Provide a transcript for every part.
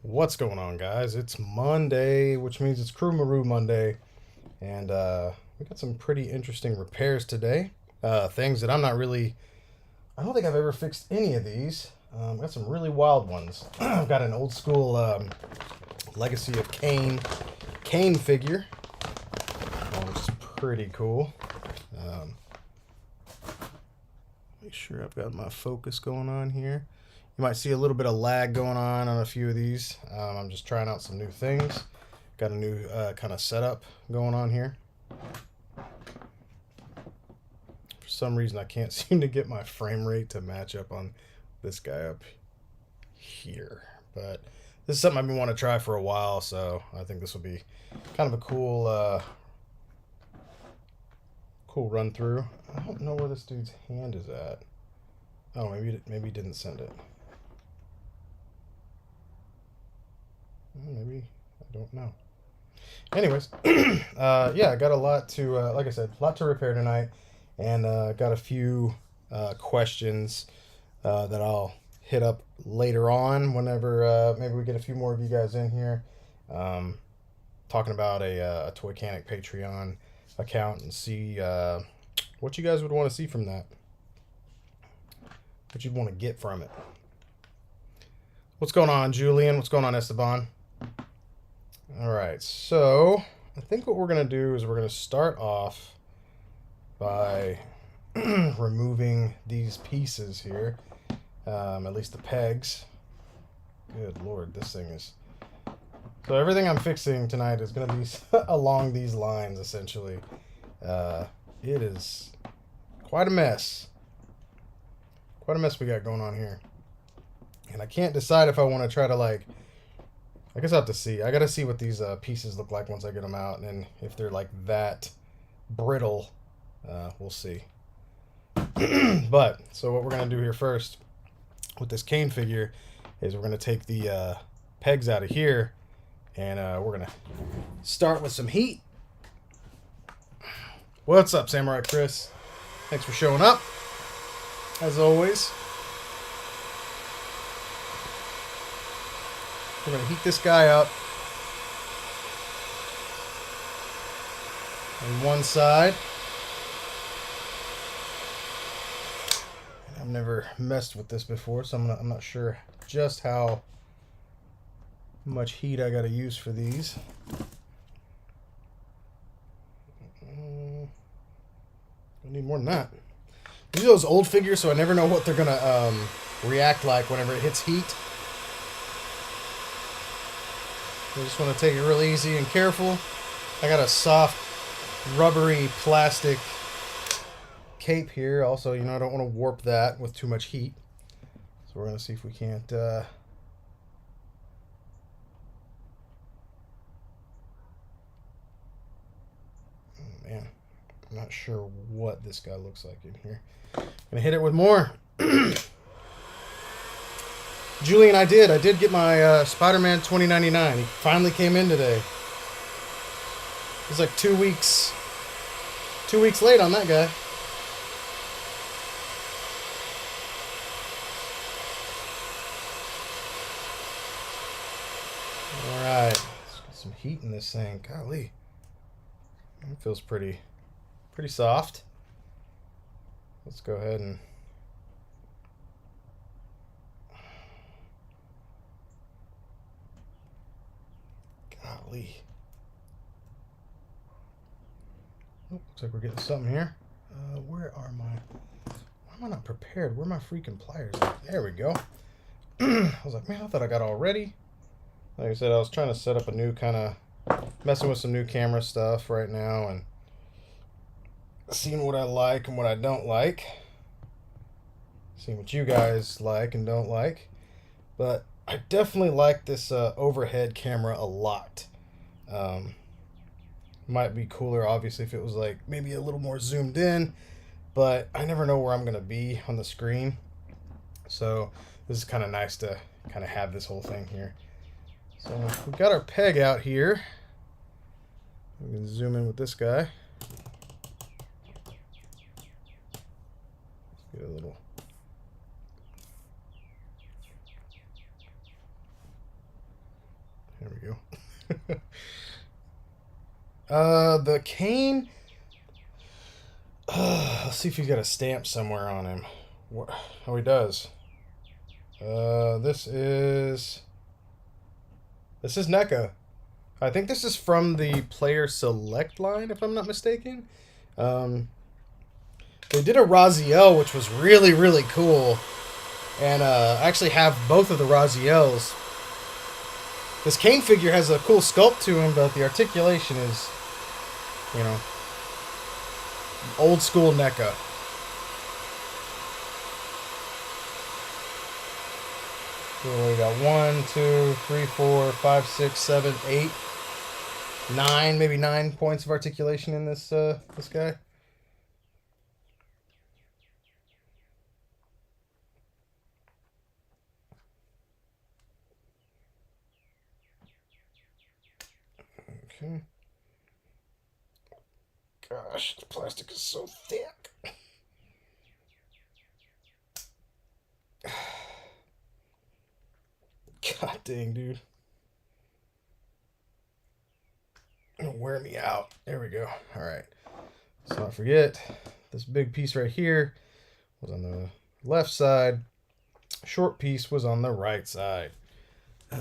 What's going on, guys? It's Monday, which means it's CREWMARU Monday, and we got some pretty interesting repairs today. Things that I don't think I've ever fixed any of these. Got some really wild ones. I've got an old school Legacy of Kane figure, which is pretty cool. Make sure I've got my focus going on here. You might see a little bit of lag going on a few of these. I'm just trying out some new things. Got a new kind of setup going on here. For some reason, I can't seem to get my frame rate to match up on this guy up here. But this is something I've been wanting to try for a while, so I think this will be kind of a cool run through. I don't know where this dude's hand is at. Oh, maybe he didn't send it. Maybe, I don't know. Anyways, yeah, I got a lot to, like I said, a lot to repair tonight, and got a few questions that I'll hit up later on whenever maybe we get a few more of you guys in here, talking about a Toycanic Patreon account and see what you guys would want to see from that, what you'd want to get from it. What's going on, Julian? What's going on, Esteban? All right, so I think what we're going to do is we're going to start off by removing these pieces here, at least the pegs. Good Lord, this thing is... So everything I'm fixing tonight is going to be along these lines, essentially. It is quite a mess. Quite a mess we got going on here. And I can't decide if I want to try to, like... I guess I'll have to see. I got to see what these pieces look like once I get them out. And if they're, like, that brittle, we'll see. But, so what we're going to do here first with this Kane figure is we're going to take the pegs out of here. And we're going to start with some heat. What's up, Samurai Chris? Thanks for showing up, as always. We're going to heat this guy up on one side. I've never messed with this before, so I'm not sure just how much heat I got to use for these. I need more than that. These are those old figures, so I never know what they're going to react like whenever it hits heat. I just want to take it real easy and careful. I got a soft, rubbery plastic cape here. Also, you know, I don't want to warp that with too much heat. So we're going to see if we can't... Oh, man. I'm not sure what this guy looks like in here. I'm going to hit it with more. Julian, I did get my Spider-Man 2099. He finally came in today. It's like 2 weeks late on that guy. All right, let's get some heat in this thing. Golly, it feels pretty soft. Let's go ahead and... Golly. Oh, looks like we're getting something here. Where are my... Why am I not prepared? Where are my freaking pliers at? There we go. I was like, man, I thought I got all ready. Like I said, I was trying to set up a new kind of... Messing with some new camera stuff right now and seeing what I like and what I don't like. Seeing what you guys like and don't like. But I definitely like this overhead camera a lot. Might be cooler, obviously, if it was like maybe a little more zoomed in, but I never know where I'm going to be on the screen. So this is kind of nice to kind of have this whole thing here. So we've got our peg out here. We can zoom in with this guy. Get a little... we go. The cane. Let's see if he's got a stamp somewhere on him. Oh, he does. This is NECA. I think this is from the player select line, if I'm not mistaken. They did a Raziel, which was really, really cool. And I actually have both of the Raziels. This Kane figure has a cool sculpt to him, but the articulation is, you know, old school NECA. So we got 1, 2, 3, 4, 5, 6, 7, 8, 9, maybe 9 points of articulation in this this guy. Okay. Gosh, this plastic is so thick. God dang, dude. It'll wear me out. There we go. All right. Let's not forget, this big piece right here was on the left side. Short piece was on the right side. I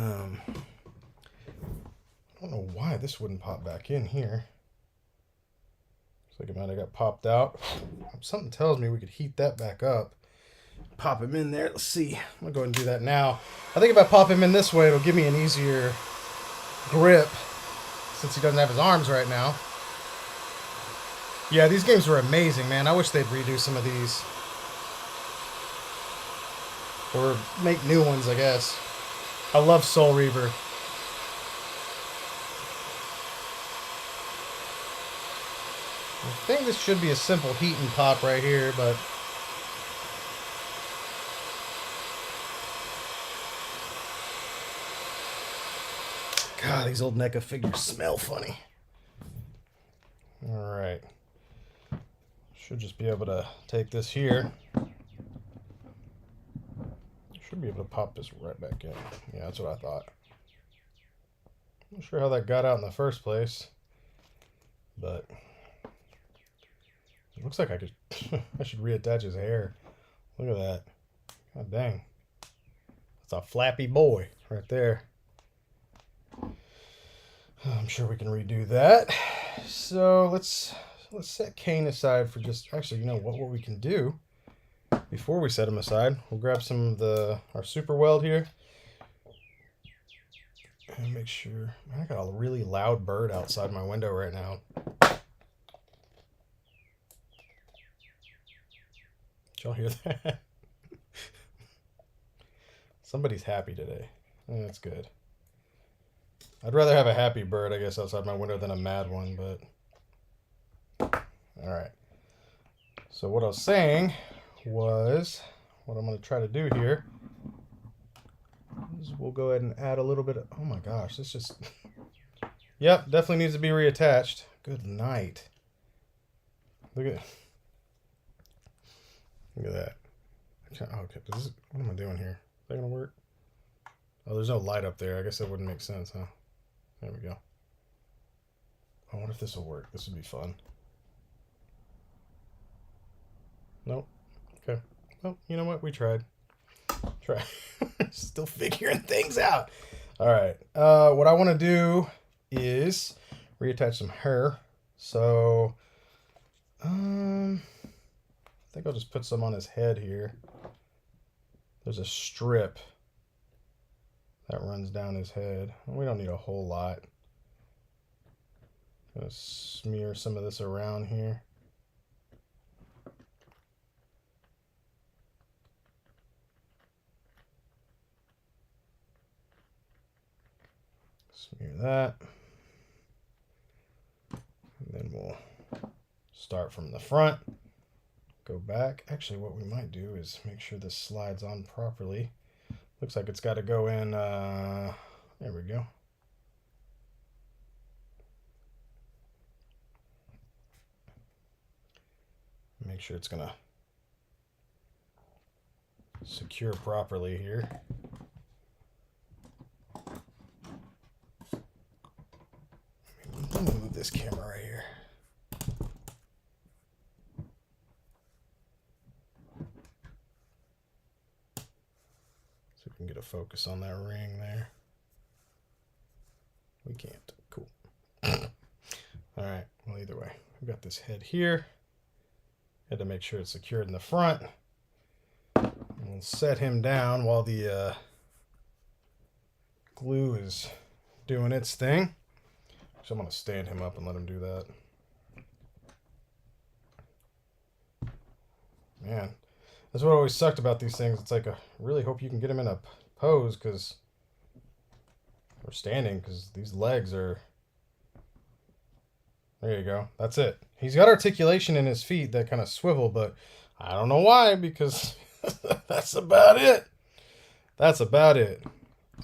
don't know why this wouldn't pop back in here. Looks like it might have got popped out. Something tells me we could heat that back up. Pop him in there. Let's see. I'm going to go ahead and do that now. I think if I pop him in this way, it'll give me an easier grip since he doesn't have his arms right now. Yeah, these games were amazing, man. I wish they'd redo some of these. Or make new ones, I guess. I love Soul Reaver. I think this should be a simple heat and pop right here, but... God, these old NECA figures smell funny. Alright. Should just be able to take this here. Should be able to pop this right back in. Yeah, that's what I thought. Not sure how that got out in the first place, but it looks like I could. I should reattach his hair. Look at that. God dang. That's a flappy boy right there. I'm sure we can redo that. So let's set Kane aside for just. Actually, you know what we can do. Before we set him aside, we'll grab some of our super weld here. And make sure... I got a really loud bird outside my window right now. Did y'all hear that? Somebody's happy today. That's good. I'd rather have a happy bird, I guess, outside my window than a mad one, but... Alright. So what I was saying... was what I'm going to try to do here is we'll go ahead and add a little bit of, oh my gosh, this just, yep, definitely needs to be reattached. Good night. Look at that. Okay, what am I doing here? Is that going to work? Oh, there's no light up there. I guess that wouldn't make sense, huh? There we go. I wonder if this will work. This would be fun. Nope. Okay. Well, you know what? We tried. Still figuring things out. All right. What I want to do is reattach some hair. So, I think I'll just put some on his head here. There's a strip that runs down his head. We don't need a whole lot. I'm gonna smear some of this around here. Smear that. And then we'll start from the front. Go back. Actually, what we might do is make sure this slides on properly. Looks like it's got to go in, there we go. Make sure it's going to secure properly here. this camera right here. So we can get a focus on that ring there. We can't. Cool. All right. Well, either way, we've got this head here. Had to make sure it's secured in the front. And we'll set him down while the glue is doing its thing. So I'm going to stand him up and let him do that. Man, that's what always sucked about these things. It's like, I really hope you can get him in a pose because, or standing, because these legs are, there you go. That's it. He's got articulation in his feet that kind of swivel, but I don't know why, because that's about it. That's about it.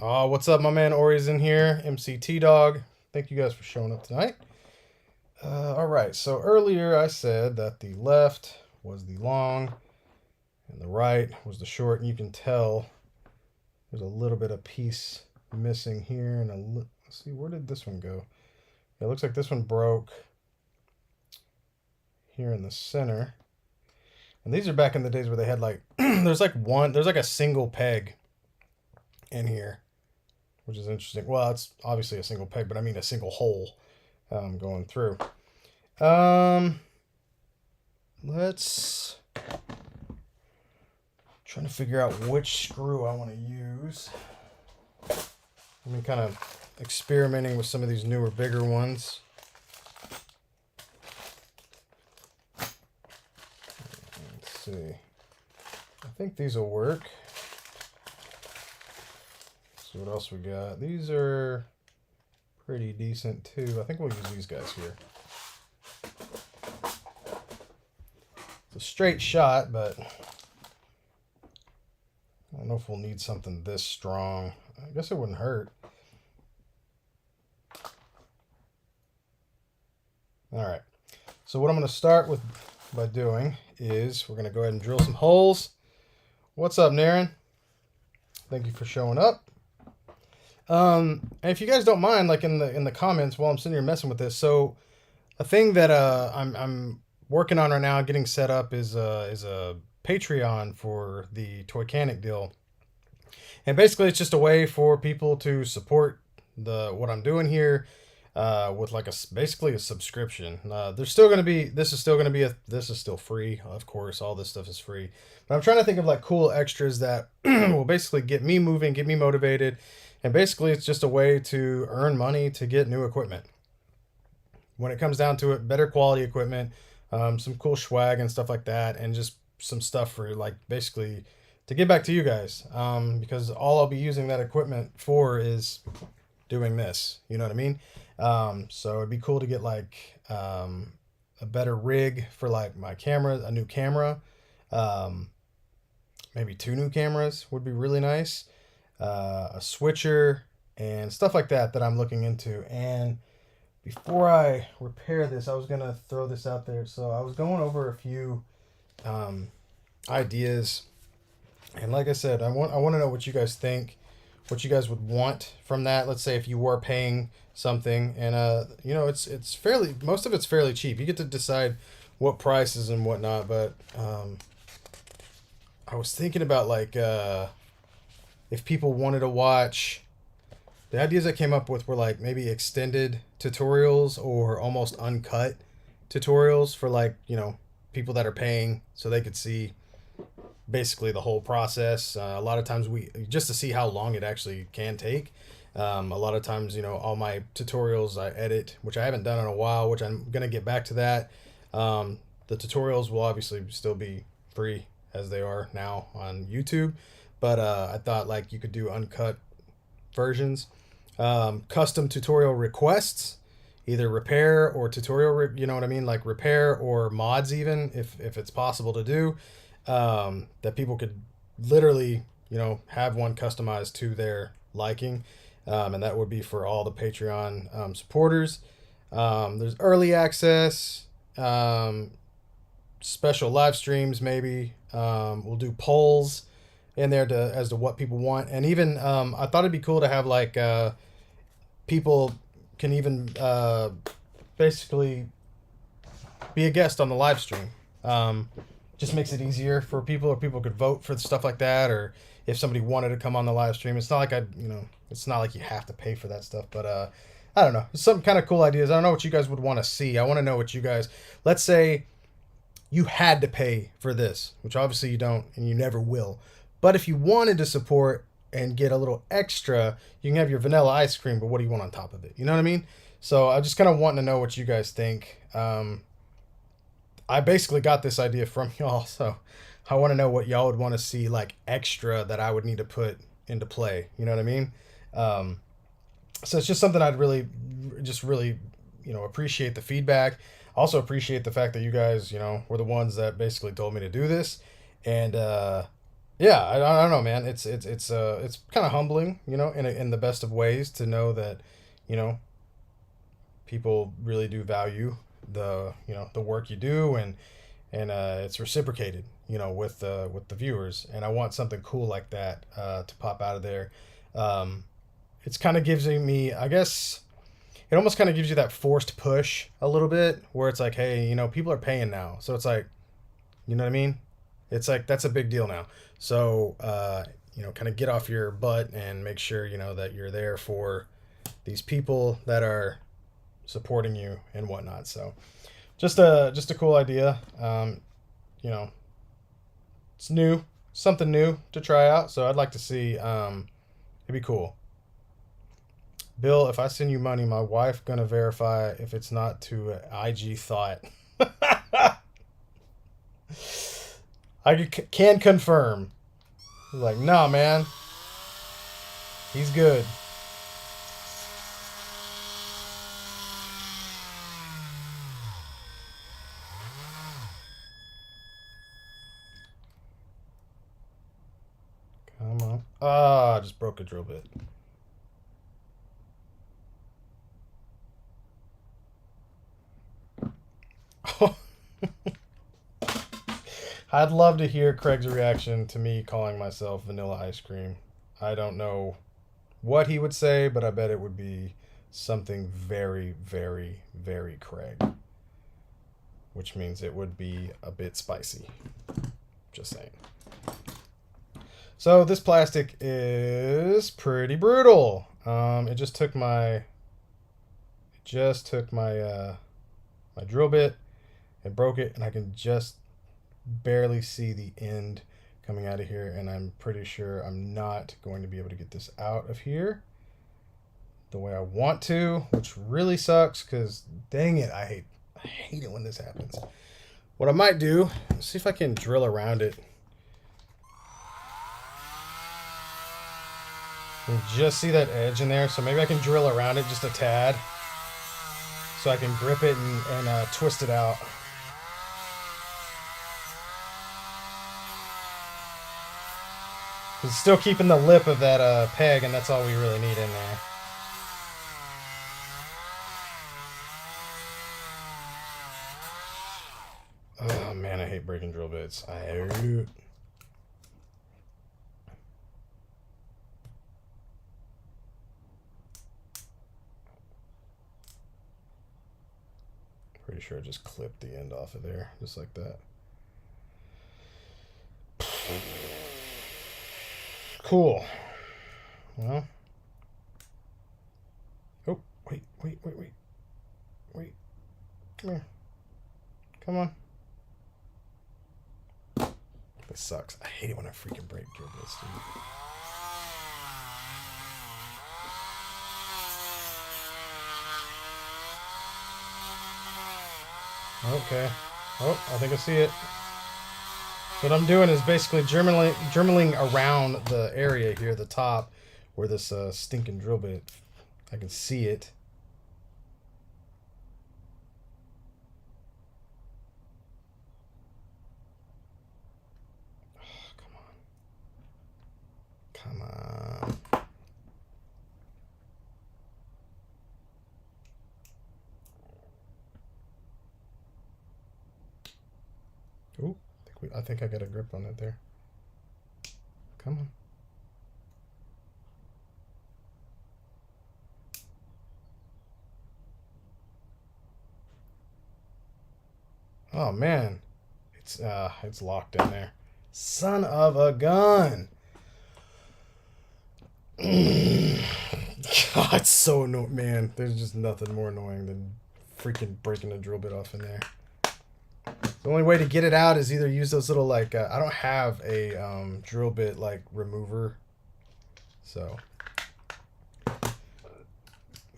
Oh, what's up? My man Ori's in here. MCT Dog. Thank you guys for showing up tonight. All right. So earlier I said that the left was the long and the right was the short. And you can tell there's a little bit of piece missing here. And let's see, where did this one go? It looks like this one broke here in the center. And these are back in the days where they had like, there's like a single peg in here, which is interesting. Well, it's obviously a single peg, but I mean a single hole going through. Let's trying to figure out which screw I want to use. I'm kind of experimenting with some of these newer, bigger ones. Let's see. I think these will work. See what else we got. These are pretty decent too. I think we'll use these guys here. It's a straight shot, but I don't know if we'll need something this strong. I guess it wouldn't hurt. All right. So what I'm going to start with by doing is we're going to go ahead and drill some holes. What's up, Naren? Thank you for showing up. And if you guys don't mind, like in the comments while I'm sitting here messing with this, so a thing that I'm working on right now, getting set up is a Patreon for the Toycanic deal, and basically it's just a way for people to support what I'm doing here with like basically a subscription. There's still going to be this is still free, of course. All this stuff is free, but I'm trying to think of like cool extras that will basically get me moving, get me motivated. And basically, it's just a way to earn money to get new equipment. When it comes down to it, better quality equipment, some cool swag and stuff like that, and just some stuff for like basically to give back to you guys. Because all I'll be using that equipment for is doing this. You know what I mean? So it'd be cool to get like a better rig for like my camera, a new camera, maybe 2 new cameras would be really nice. A switcher and stuff like that I'm looking into. And before I repair this, I was gonna throw this out there. So I was going over a few ideas, and like I said, I want to know what you guys think, what you guys would want from that. Let's say if you were paying something, and you know, it's fairly, most of it's fairly cheap. You get to decide what prices and whatnot. But I was thinking about like if people wanted to watch, the ideas I came up with were like maybe extended tutorials or almost uncut tutorials for like, you know, people that are paying so they could see basically the whole process. A lot of times just to see how long it actually can take. A lot of times, you know, all my tutorials I edit, which I haven't done in a while, which I'm going to get back to that. The tutorials will obviously still be free as they are now on YouTube. But I thought like you could do uncut versions, custom tutorial requests, either repair or tutorial, you know what I mean? Like repair or mods even, if it's possible to do, that people could literally, you know, have one customized to their liking. And that would be for all the Patreon supporters. There's early access, special live streams maybe. We'll do polls in there as to what people want. And even I thought it'd be cool to have like people can even basically be a guest on the live stream. Just makes it easier for people, or people could vote for stuff like that, or if somebody wanted to come on the live stream. It's not like it's not like you have to pay for that stuff, but I don't know. Some kind of cool ideas. I don't know what you guys would want to see. I want to know what you guys, let's say you had to pay for this, which obviously you don't and you never will. But if you wanted to support and get a little extra, you can have your vanilla ice cream, but what do you want on top of it? You know what I mean? So I just kind of want to know what you guys think. I basically got this idea from y'all, so I want to know what y'all would want to see like extra that I would need to put into play. You know what I mean? So it's just something I'd really appreciate the feedback. Also appreciate the fact that you guys, were the ones that basically told me to do this, and yeah, I don't know, man. It's kind of humbling, in the best of ways, to know that, people really do value the work you do, and it's reciprocated, with the viewers, and I want something cool like that to pop out of there. It's kind of gives me, I guess, it almost kind of gives you that forced push a little bit, where it's like, hey, people are paying now, so it's like, you know what I mean? It's like, that's a big deal now. So kind of get off your butt and make sure that you're there for these people that are supporting you and whatnot. So just a cool idea. It's new, something new to try out. So I'd like to see. It'd be cool. Bill, if I send you money, my wife gonna verify if it's not to IG thought. I can confirm. Like, nah, man. He's good. Come on. Ah, I just broke a drill bit. I'd love to hear Craig's reaction to me calling myself Vanilla Ice Cream. I don't know what he would say, but I bet it would be something very, very, very Craig. Which means it would be a bit spicy. Just saying. So this plastic is pretty brutal. It just took my my drill bit and broke it, and I can just barely see the end coming out of here, and I'm pretty sure I'm not going to be able to get this out of here the way I want to, which really sucks, because dang it, I hate it when this happens. What I might do, see if I can drill around it. You just see that edge in there, so maybe I can drill around it just a tad so I can grip it and twist it out. It's still keeping the lip of that peg, and that's all we really need in there. Oh man, I hate breaking drill bits. I hate. Pretty sure I just clipped the end off of there, just like that. Cool. Well. Oh, wait. Come here. Come on. This sucks. I hate it when I freaking break drill bits, dude. Okay. Oh, I think I see it. What I'm doing is basically germinating around the area here, the top, where this stinking drill bit, I can see it. Oh, come on. Ooh. I think I got a grip on it there. Come on. Oh man, it's locked in there. Son of a gun. God, it's so annoying, man. There's just nothing more annoying than freaking breaking a drill bit off in there. The only way to get it out is either use those little like I don't have a drill bit like remover, so a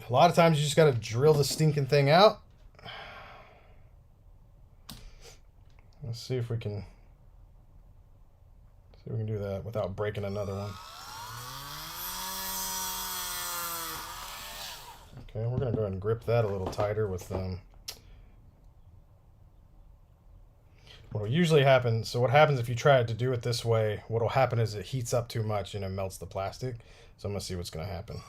lot of times you just gotta drill the stinking thing out. Let's see if we can do that without breaking another one. Okay, we're gonna go ahead and grip that a little tighter with what will usually happen. So what happens if you try to do it this way? What will happen is it heats up too much and it melts the plastic. So I'm gonna see what's gonna happen.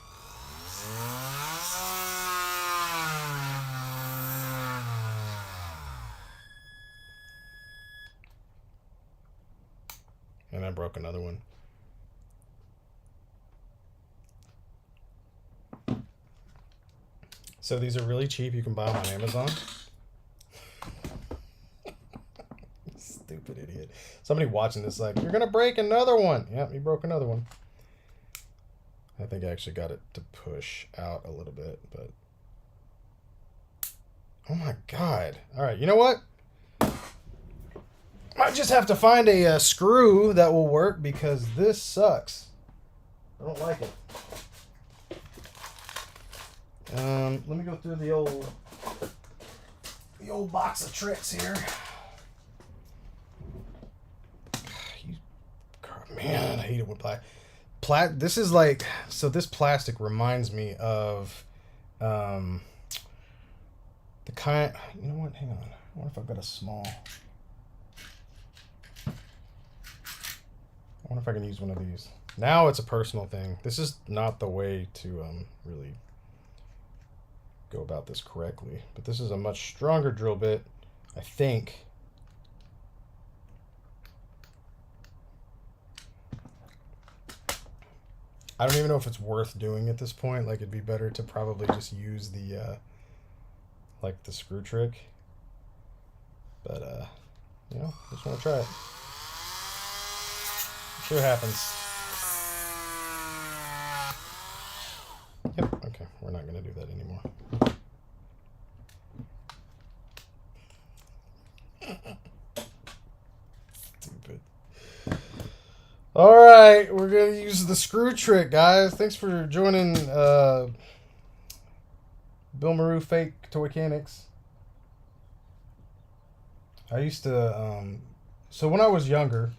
And I broke another one. So these are really cheap. You can buy them on Amazon. Stupid idiot. Somebody watching this like, you're going to break another one. Yep, you broke another one. I think I actually got it to push out a little bit, but... Oh my God. All right, you know what? I just have to find a screw that will work because this sucks. I don't like it. Let me go through the old box of tricks here. Man, I hate it with plastic. This is like, so this plastic reminds me of the kind. You know what? Hang on. I wonder if I've got a small. I wonder if I can use one of these. Now it's a personal thing. This is not the way to really go about this correctly. But this is a much stronger drill bit, I think. I don't even know if it's worth doing at this point. Like, it'd be better to probably just use the, like, the screw trick. But, you know, just want to try it. See what happens. Yep, okay. We're not going to do that anymore. Stupid. All right, we're going to use the screw trick, guys. Thanks for joining CREWMARU Fake Toymechanics. I used to, so when I was younger,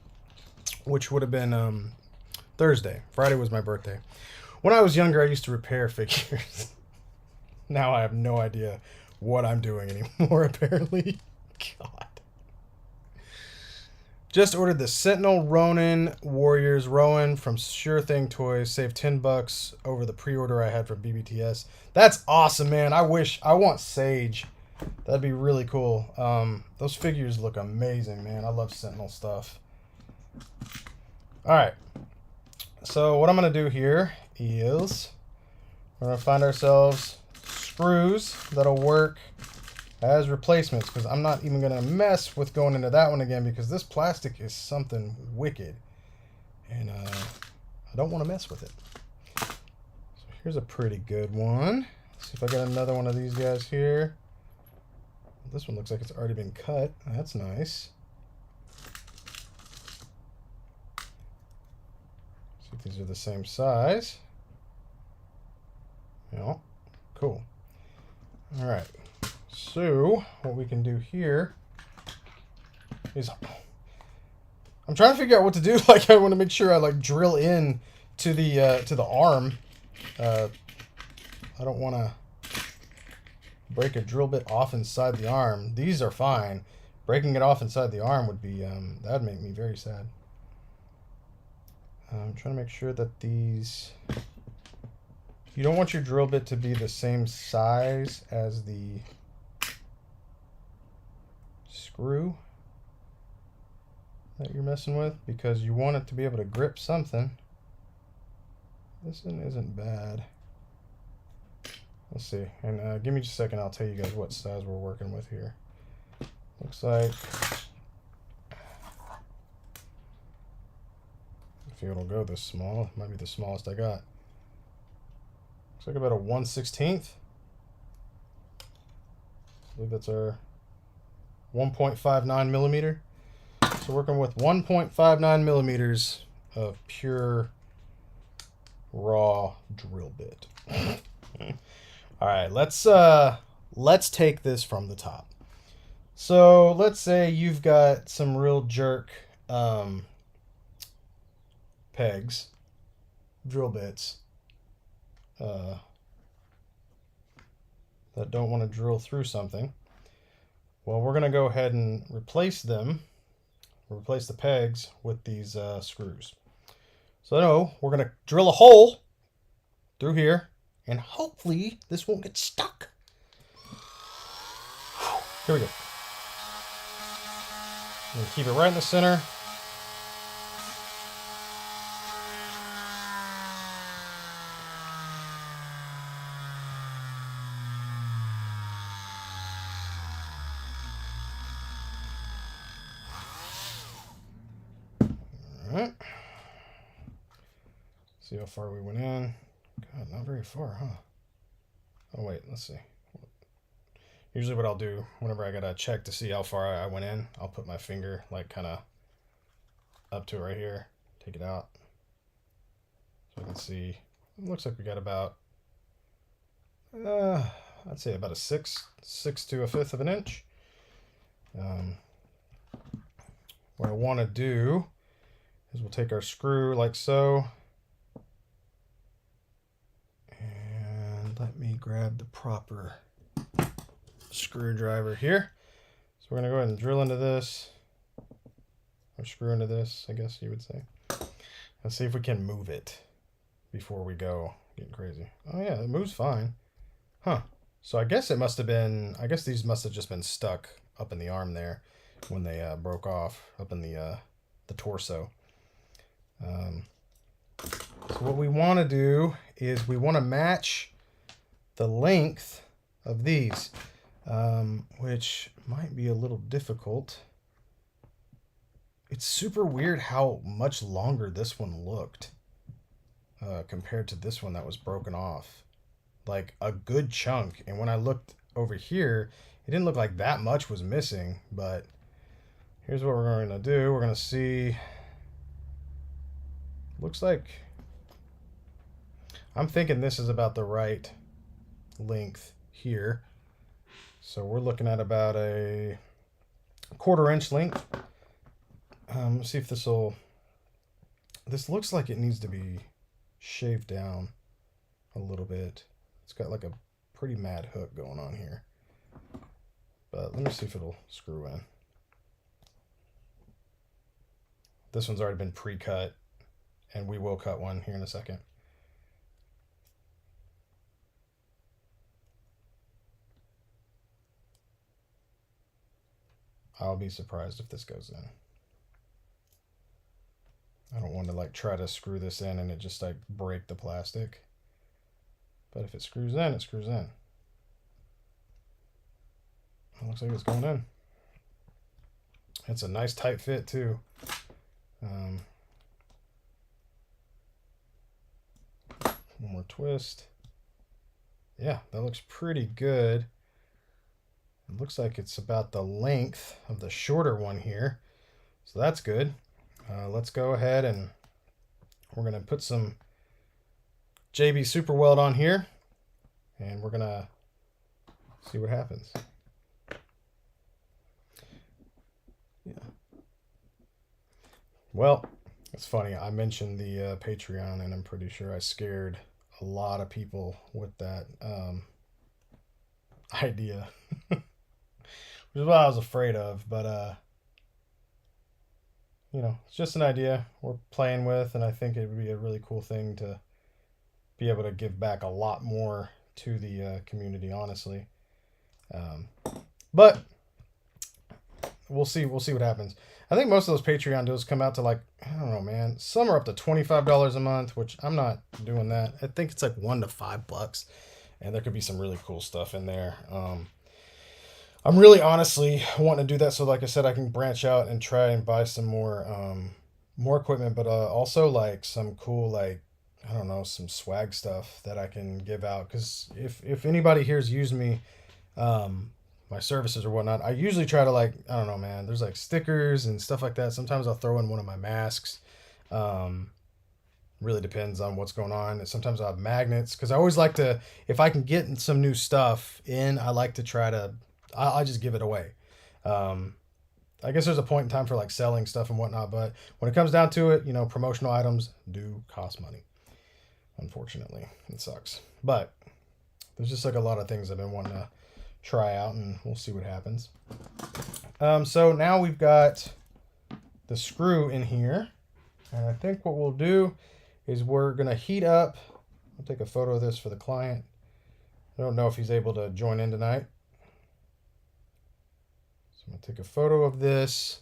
which would have been Thursday. Friday was my birthday. When I was younger, I used to repair figures. Now I have no idea what I'm doing anymore, apparently. God. Just ordered the Sentinel Ronin Warriors Rowan from Sure Thing Toys. Saved $10 over the pre-order I had from BBTS. That's awesome, man. I want Sage. That'd be really cool. Those figures look amazing, man. I love Sentinel stuff. All right. So what I'm going to do here is we're going to find ourselves screws that'll work as replacements, because I'm not even going to mess with going into that one again because this plastic is something wicked. And I don't want to mess with it. So here's a pretty good one. Let's see if I got another one of these guys here. This one looks like it's already been cut. That's nice. See if these are the same size. Yeah, cool. All right. So what we can do here is I'm trying to figure out what to do. Like, I want to make sure I like drill in to the arm. I don't want to break a drill bit off inside the arm. These are fine. Breaking it off inside the arm would be that'd make me very sad. I'm trying to make sure that these. You don't want your drill bit to be the same size as the screw that you're messing with, because you want it to be able to grip something. This one isn't bad. Let's see, and give me just a second, I'll tell you guys what size we're working with here. Looks like, if it'll go this small, it might be the smallest I got. Looks like about a 1/16. I believe that's our 1.59 millimeter. So working with 1.59 millimeters of pure raw drill bit. All right, let's take this from the top. So let's say you've got some real jerk pegs, drill bits, that don't want to drill through something. Well, we're going to go ahead and replace them, replace the pegs with these screws. So no, we're going to drill a hole through here, and hopefully this won't get stuck. Here we go. I'm going to keep it right in the center. Alright. See how far we went in. God, not very far, huh? Oh, wait, let's see. Usually what I'll do whenever I gotta check to see how far I went in, I'll put my finger like kind of up to it right here, take it out. So I can see, it looks like we got about, I'd say about a sixth to a fifth of an inch. What I want to do is we'll take our screw like so, and let me grab the proper screwdriver here. So we're going to go ahead and drill into this, or screw into this, I guess you would say. Let's see if we can move it before we go getting crazy. Oh yeah, it moves fine. Huh. So I guess it must have been, I guess these must have just been stuck up in the arm there when they broke off up in the torso. So what we want to do is we want to match the length of these, which might be a little difficult. It's super weird how much longer this one looked compared to this one that was broken off. Like a good chunk. And when I looked over here, it didn't look like that much was missing, but here's what we're going to do. We're going to see, looks like, I'm thinking this is about the right length here. So we're looking at about a 1/4 inch length. Let's see if this looks like it needs to be shaved down a little bit. It's got like a pretty mad hook going on here. But let me see if it'll screw in. This one's already been pre-cut, and we will cut one here in a second. I'll be surprised if this goes in. I don't want to like try to screw this in and it just like break the plastic. But if it screws in, it screws in. It looks like it's going in. It's a nice tight fit too. One more twist. Yeah, that looks pretty good. It looks like it's about the length of the shorter one here. So that's good. Let's go ahead and we're going to put some JB Super Weld on here. And we're going to see what happens. Yeah. Well, it's funny. I mentioned the Patreon, and I'm pretty sure I scared a lot of people with that idea. Which is what I was afraid of, but you know, it's just an idea we're playing with, and I think it would be a really cool thing to be able to give back a lot more to the community, honestly. But we'll see what happens. I think most of those Patreon deals come out to like, I don't know, man. Some are up to $25 a month, which I'm not doing that. I think it's like $1 to $5, and there could be some really cool stuff in there. I'm really honestly wanting to do that so, like I said, I can branch out and try and buy some more equipment, but also like some cool, like, I don't know, some swag stuff that I can give out. Because if anybody here's used me, um, my services or whatnot, I usually try to, like, I don't know, man. There's like stickers and stuff like that. Sometimes I'll throw in one of my masks. Um, really depends on what's going on. And sometimes I'll have magnets because I always like to, if I can get some new stuff in, I like to try to, I just give it away. Um, I guess there's a point in time for like selling stuff and whatnot, but when it comes down to it, promotional items do cost money. Unfortunately, it sucks. But there's just like a lot of things I've been wanting to try out, and we'll see what happens. So now we've got the screw in here, and I think what we'll do is we're gonna heat up. I'll take a photo of this for the client. I don't know if he's able to join in tonight. So I'm gonna take a photo of this,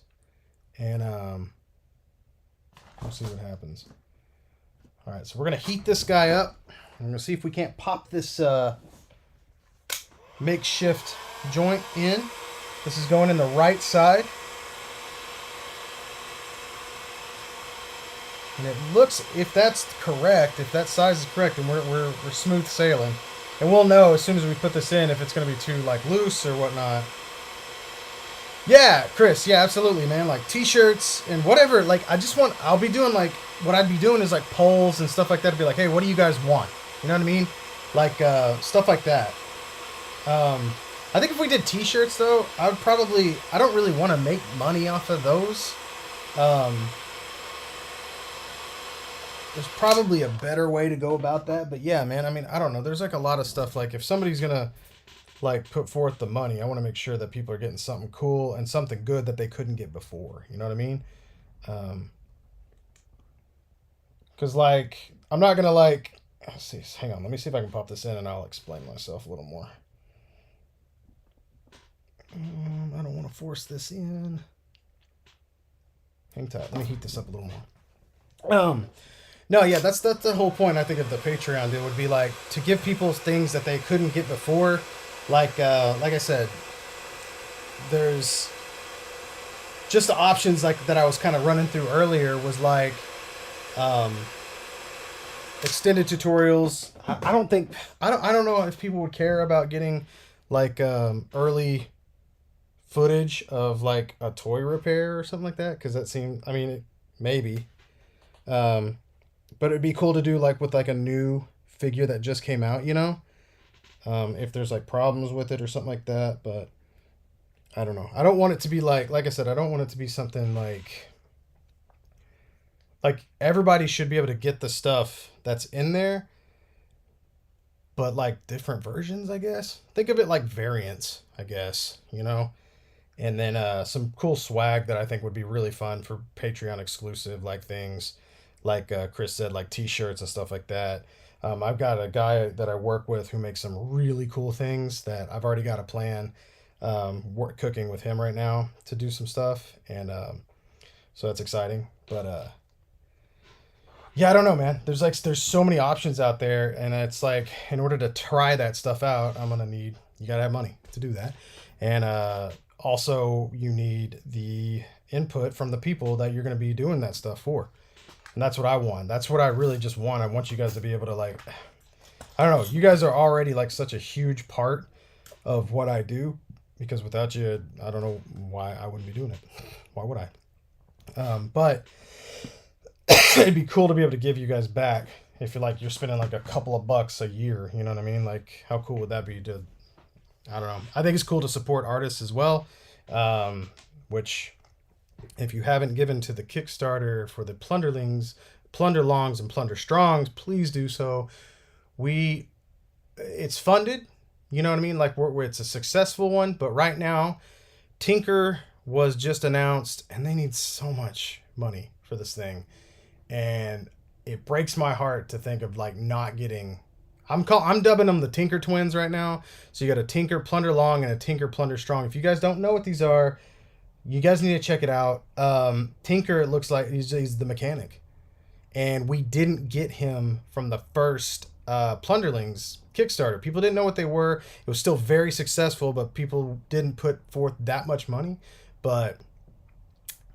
and we'll see what happens. All right, so we're gonna heat this guy up. I'm gonna see if we can't pop this makeshift joint in. This is going in the right side. And it looks, if that's correct, if that size is correct, then we're smooth sailing. And we'll know as soon as we put this in if it's going to be too, like, loose or whatnot. Yeah, Chris, yeah, absolutely, man. Like, t-shirts and whatever. Like, I'll be doing, like, what I'd be doing is, like, polls and stuff like that. To be like, hey, what do you guys want? You know what I mean? Like, stuff like that. I think if we did t-shirts, though, I don't really want to make money off of those. There's probably a better way to go about that, but yeah, man, I mean, I don't know. There's like a lot of stuff, like if somebody's gonna like put forth the money, I want to make sure that people are getting something cool and something good that they couldn't get before. You know what I mean? Because like I'm not gonna like. Let's see. Hang on. Let me see if I can pop this in, and I'll explain myself a little more. I don't want to force this in. Hang tight. Let me heat this up a little more. No, yeah, that's the whole point, I think, of the Patreon deal would be like to give people things that they couldn't get before. Like I said, there's just the options like that I was kind of running through earlier was like extended tutorials. I don't know if people would care about getting like early footage of like a toy repair or something like that, because that seemed, I mean, maybe. But it'd be cool to do like with like a new figure that just came out, if there's like problems with it or something like that. But I don't know. I don't want it to be like I said, I don't want it to be something like everybody should be able to get the stuff that's in there, but like different versions, I guess. Think of it like variants, I guess, and then some cool swag that I think would be really fun for Patreon exclusive, like things like Chris said, like t-shirts and stuff like that. I've got a guy that I work with who makes some really cool things that I've already got a plan cooking with him right now to do some stuff. And so that's exciting. But yeah, I don't know, man. There's so many options out there. And it's like, in order to try that stuff out, you got to have money to do that. And also you need the input from the people that you're going to be doing that stuff for. And that's what I want. That's what I really just want. I want you guys to be able to like, I don't know. You guys are already like such a huge part of what I do, because without you, I don't know why I wouldn't be doing it. Why would I? But it'd be cool to be able to give you guys back if you're spending like a couple of bucks a year. You know what I mean? Like, how cool would that be to, I don't know. I think it's cool to support artists as well, which, if you haven't given to the Kickstarter for the Plunderlings, Plunderlongs, and Plunderstrongs, please do so. It's funded, you know what I mean? Like, it's a successful one, but right now, Tinker was just announced, and they need so much money for this thing, and it breaks my heart to think of like not getting. I'm dubbing them the Tinker Twins right now. So you got a Tinker Plunderlong and a Tinker Plunderstrong. If you guys don't know what these are, you guys need to check it out. Tinker, it looks like he's the mechanic. And we didn't get him from the first Plunderlings Kickstarter. People didn't know what they were. It was still very successful, but people didn't put forth that much money. But,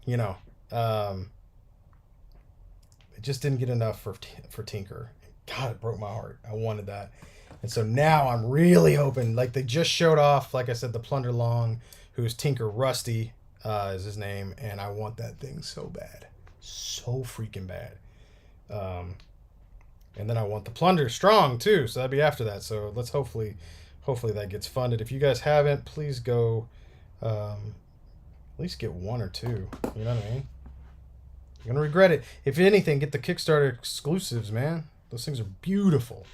you know, it just didn't get enough for Tinker. God, it broke my heart. I wanted that. And so now I'm really hoping, like they just showed off, like I said, the Plunderlong, who's Tinker Rusty is his name, and I want that thing so bad. So freaking bad. And then I want the Plunder Strong too, so that'd be after that. So let's hopefully that gets funded. If you guys haven't, please go at least get one or two. You know what I mean? You're gonna regret it. If anything, get the Kickstarter exclusives, man. Those things are beautiful.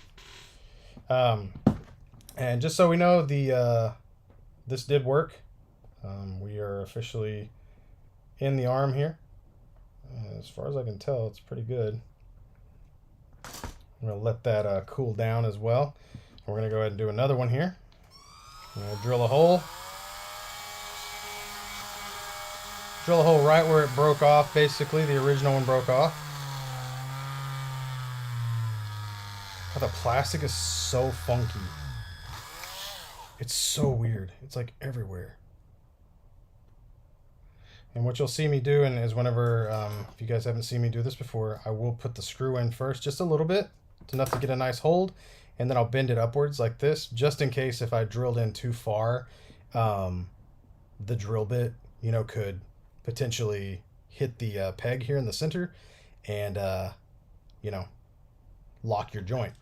And just so we know, this did work. We are officially in the arm here. As far as I can tell, it's pretty good. I'm going to let that cool down as well. We're going to go ahead and do another one here. I'm going to drill a hole. Drill a hole right where it broke off, basically. The original one broke off. Oh, the plastic is so funky. It's so weird. It's like everywhere. And what you'll see me do is whenever, if you guys haven't seen me do this before, I will put the screw in first, just a little bit. It's enough to get a nice hold. And then I'll bend it upwards like this, just in case if I drilled in too far, the drill bit, you know, could potentially hit the peg here in the center and, you know, lock your joint.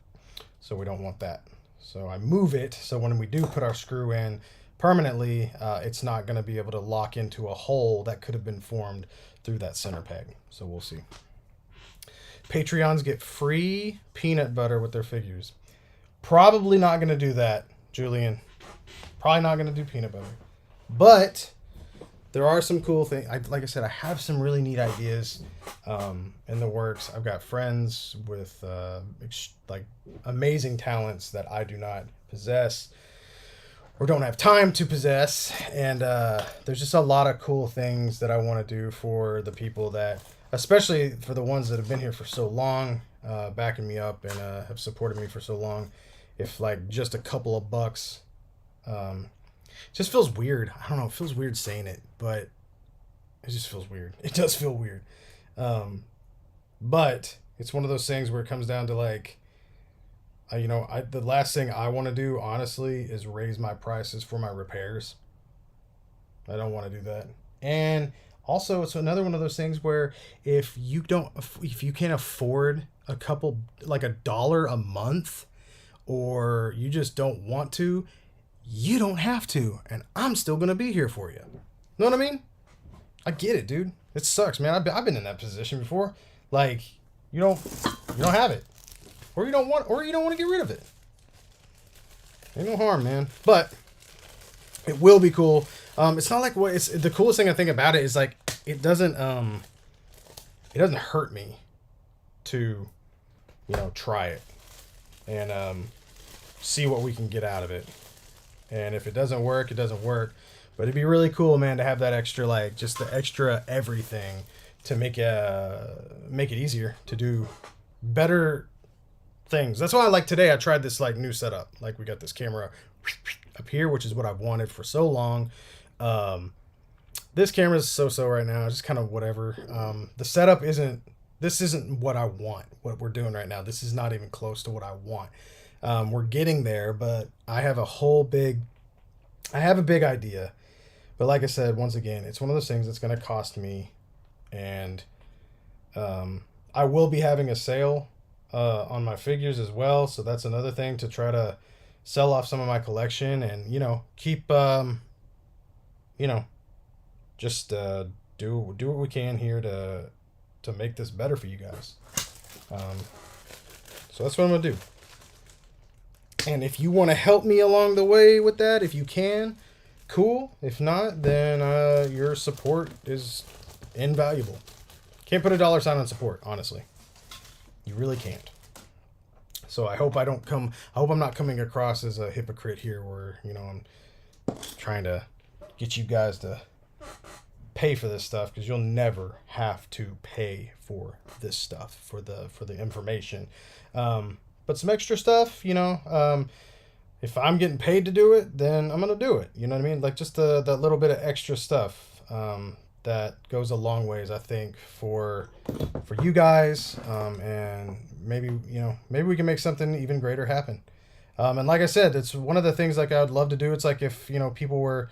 So we don't want that. So I move it so when we do put our screw in permanently, it's not going to be able to lock into a hole that could have been formed through that center peg. So we'll see. Patreons get free peanut butter with their figures. Probably not going to do that, Julian. Probably not going to do peanut butter. But there are some cool things. Like I said, I have some really neat ideas in the works. I've got friends with like amazing talents that I do not possess or don't have time to possess. And there's just a lot of cool things that I want to do for the people that, especially for the ones that have been here for so long, backing me up and have supported me for so long. If like just a couple of bucks, just feels weird. I don't know. It feels weird saying it, but it just feels weird. It does feel weird. But it's one of those things where it comes down to like, the last thing I want to do, honestly, is raise my prices for my repairs. I don't want to do that. And also, it's another one of those things where if you can't afford a couple, like $1 a month, or you just don't want to, you don't have to. And I'm still going to be here for you. Know what I mean? I get it, dude. It sucks, man. I've been in that position before. Like, you don't have it. Or you don't want to get rid of it. Ain't no harm, man. But it will be cool. It's not like it's the coolest thing I think about it is like it doesn't hurt me to, try it and see what we can get out of it. And if it doesn't work, it doesn't work. But it'd be really cool, man, to have that extra, like, just the extra everything to make it easier to do better things. That's why, like, today I tried this, like, new setup. Like, we got this camera up here, which is what I've wanted for so long. This camera is so-so right now. It's just kind of whatever. The setup isn't what I want, what we're doing right now. This is not even close to what I want. We're getting there, but I have a big idea. But like I said, once again, it's one of those things that's going to cost me. And I will be having a sale on my figures as well. So that's another thing to try to sell off some of my collection and, keep, just do what we can here to make this better for you guys. So that's what I'm going to do. And if you want to help me along the way with that, if you can, cool. If not, then your support is invaluable. Can't put a dollar sign on support, honestly. You really can't. So I hope I'm not coming across as a hypocrite here where, I'm trying to get you guys to pay for this stuff, because you'll never have to pay for this stuff, for the information. But some extra stuff, if I'm getting paid to do it, then I'm going to do it. You know what I mean? Like just that little bit of extra stuff that goes a long ways, I think, for you guys. And maybe we can make something even greater happen. And like I said, it's one of the things like I would love to do. It's like if, people were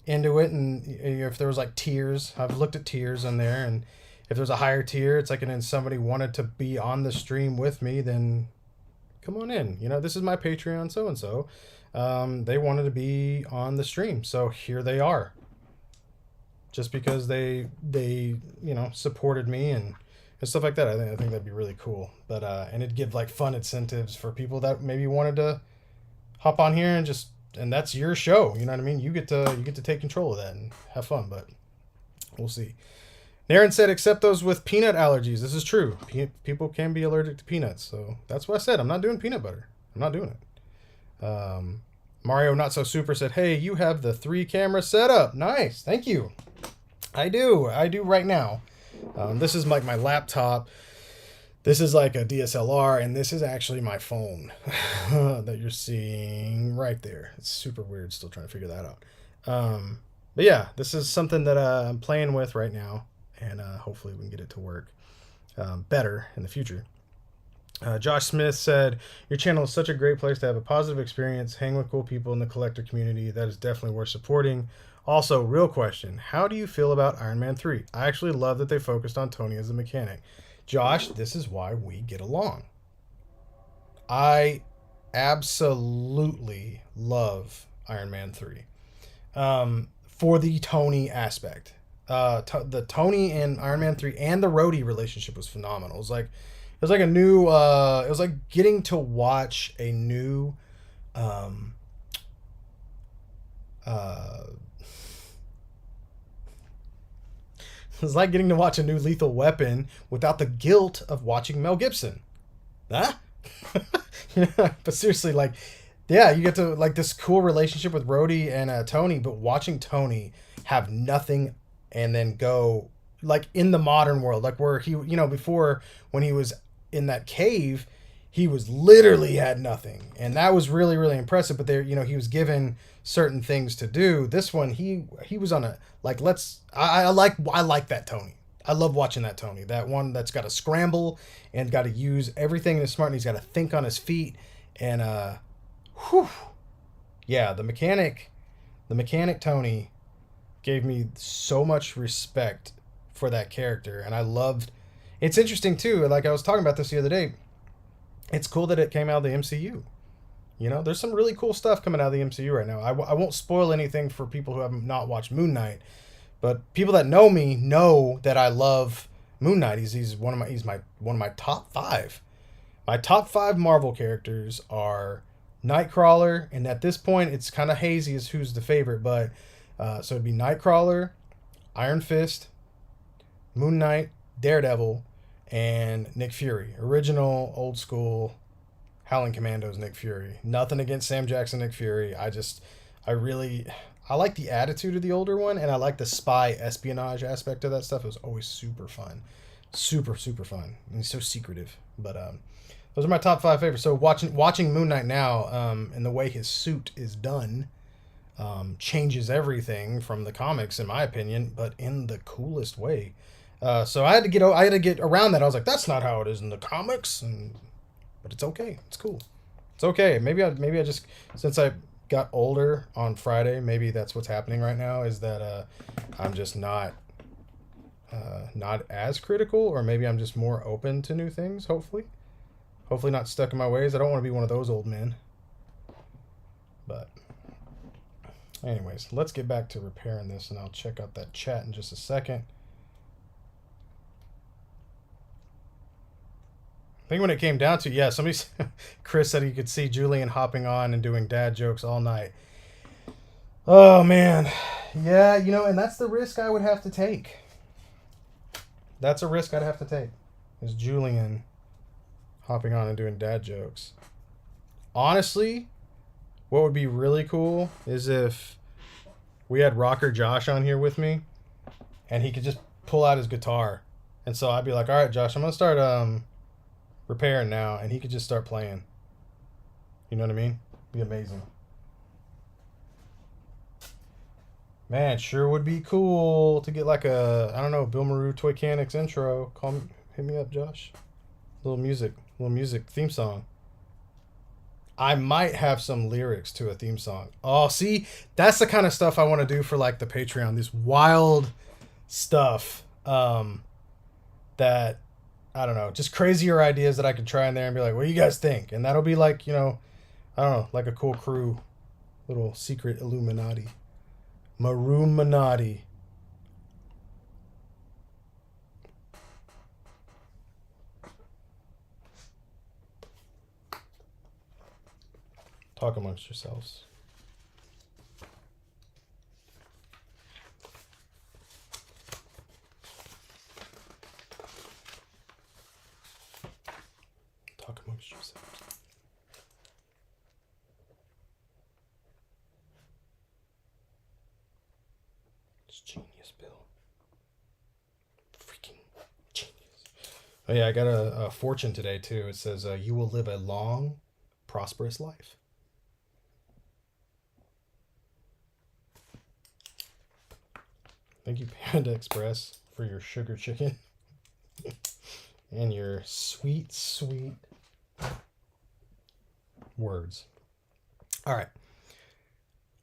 into it and if there was like tiers, I've looked at tiers on there, and if there's a higher tier, it's like, and then somebody wanted to be on the stream with me, then come on in. This is my Patreon so-and-so. They wanted to be on the stream, so here they are. Just because they supported me and stuff like that. I think that'd be really cool. But and it'd give like fun incentives for people that maybe wanted to hop on here and that's your show. You know what I mean? You get to take control of that and have fun, but we'll see. Naren said, except those with peanut allergies. This is true. People can be allergic to peanuts. So that's what I said. I'm not doing peanut butter. I'm not doing it. Mario Not So Super said, hey, you have the 3-camera setup. Nice. Thank you. I do right now. This is like my laptop. This is like a DSLR, and this is actually my phone that you're seeing right there. It's super weird. Still trying to figure that out. But yeah, this is something that I'm playing with right now. And hopefully we can get it to work better in the future. Josh Smith said, your channel is such a great place to have a positive experience, hang with cool people in the collector community. That is definitely worth supporting. Also, real question, how do you feel about Iron Man 3? I actually love that they focused on Tony as a mechanic. Josh, this is why we get along. I absolutely love Iron Man 3 for the Tony aspect. The Tony and Iron Man 3 and the Rhodey relationship was phenomenal. It was like a new it was like getting to watch a new it was like getting to watch a new Lethal Weapon without the guilt of watching Mel Gibson. Huh? But seriously, like, yeah, you get to like this cool relationship with Rhodey and Tony, but watching Tony have nothing and then go like in the modern world, like where he, before when he was in that cave, he was literally had nothing. And that was really, really impressive. But there, he was given certain things to do. This one, he was on a, like, I like that Tony. I love watching that Tony. That one that's got to scramble and got to use everything in his smart, and he's got to think on his feet. And, yeah, the mechanic Tony gave me so much respect for that character, and I loved. It's interesting too. Like I was talking about this the other day. It's cool that it came out of the MCU. There's some really cool stuff coming out of the MCU right now. I won't spoil anything for people who have not watched Moon Knight, but people that know me know that I love Moon Knight. He's one of my top 5. My top 5 Marvel characters are Nightcrawler, and at this point it's kind of hazy as who's the favorite, but so it'd be Nightcrawler, Iron Fist, Moon Knight, Daredevil, and Nick Fury. Original, old school, Howling Commandos Nick Fury. Nothing against Sam Jackson Nick Fury. I like the attitude of the older one, and I like the spy espionage aspect of that stuff. It was always super fun. Super, super fun. And he's so secretive. But those are my top 5 favorites. So watching Moon Knight now, and the way his suit is done, changes everything from the comics, in my opinion, but in the coolest way. So I had to get around that. I was like, that's not how it is in the comics, but it's okay. It's cool. It's okay. Maybe I just, since I got older on Friday, maybe that's what's happening right now, is that I'm just not as critical, or maybe I'm just more open to new things. Hopefully not stuck in my ways. I don't want to be one of those old men. But anyways, let's get back to repairing this, and I'll check out that chat in just a second. I think when it came down to, yeah, Chris said he could see Julian hopping on and doing dad jokes all night. Oh, man. Yeah, and that's the risk I would have to take. That's a risk I'd have to take, is Julian hopping on and doing dad jokes. Honestly, what would be really cool is if we had Rocker Josh on here with me, and he could just pull out his guitar. And so I'd be like, all right, Josh, I'm going to start repairing now, and he could just start playing. You know what I mean? Be amazing. Man, sure would be cool to get like a, I don't know, Bill Maru Toy Mechanics intro. Call me, hit me up, Josh. Little music theme song. I might have some lyrics to a theme song. Oh, see, that's the kind of stuff I want to do for like the Patreon. This wild stuff that, I don't know, just crazier ideas that I could try in there and be like, what do you guys think? And that'll be like, you know, I don't know, like a cool crew, little secret Illuminati. Maruminati. Talk amongst yourselves. Talk amongst yourselves. It's genius, Bill. Freaking genius. Oh yeah, I got a fortune today too. It says you will live a long, prosperous life. Thank you, Panda Express, for your sugar chicken and your sweet, sweet words. All right.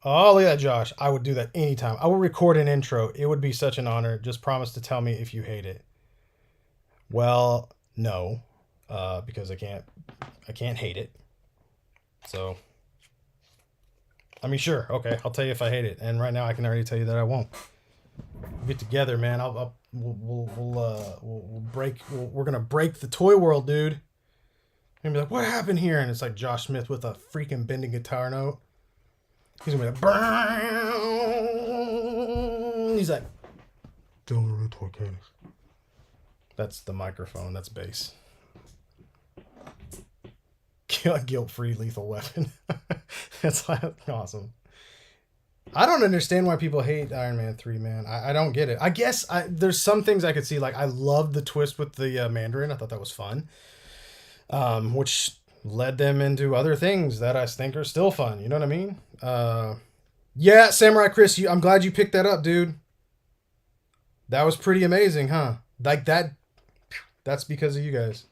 Oh, look at that, Josh. I would do that anytime. I will record an intro. It would be such an honor. Just promise to tell me if you hate it. Well, no, because I can't hate it. So, I mean, sure, okay, I'll tell you if I hate it. And right now, I can already tell you that I won't. We'll get together, man. We're gonna break the toy world, dude. And be like, what happened here? And it's like Josh Smith with a freaking bending guitar note. He's gonna be like, he's like, that's the microphone. That's bass. Guilt-free lethal weapon. That's awesome. I don't understand why people hate Iron Man 3, man. I don't get it. I guess there's some things I could see. Like, I loved the twist with the Mandarin. I thought that was fun. Which led them into other things that I think are still fun. You know what I mean? Yeah, Samurai Chris, I'm glad you picked that up, dude. That was pretty amazing, huh? Like that's because of you guys.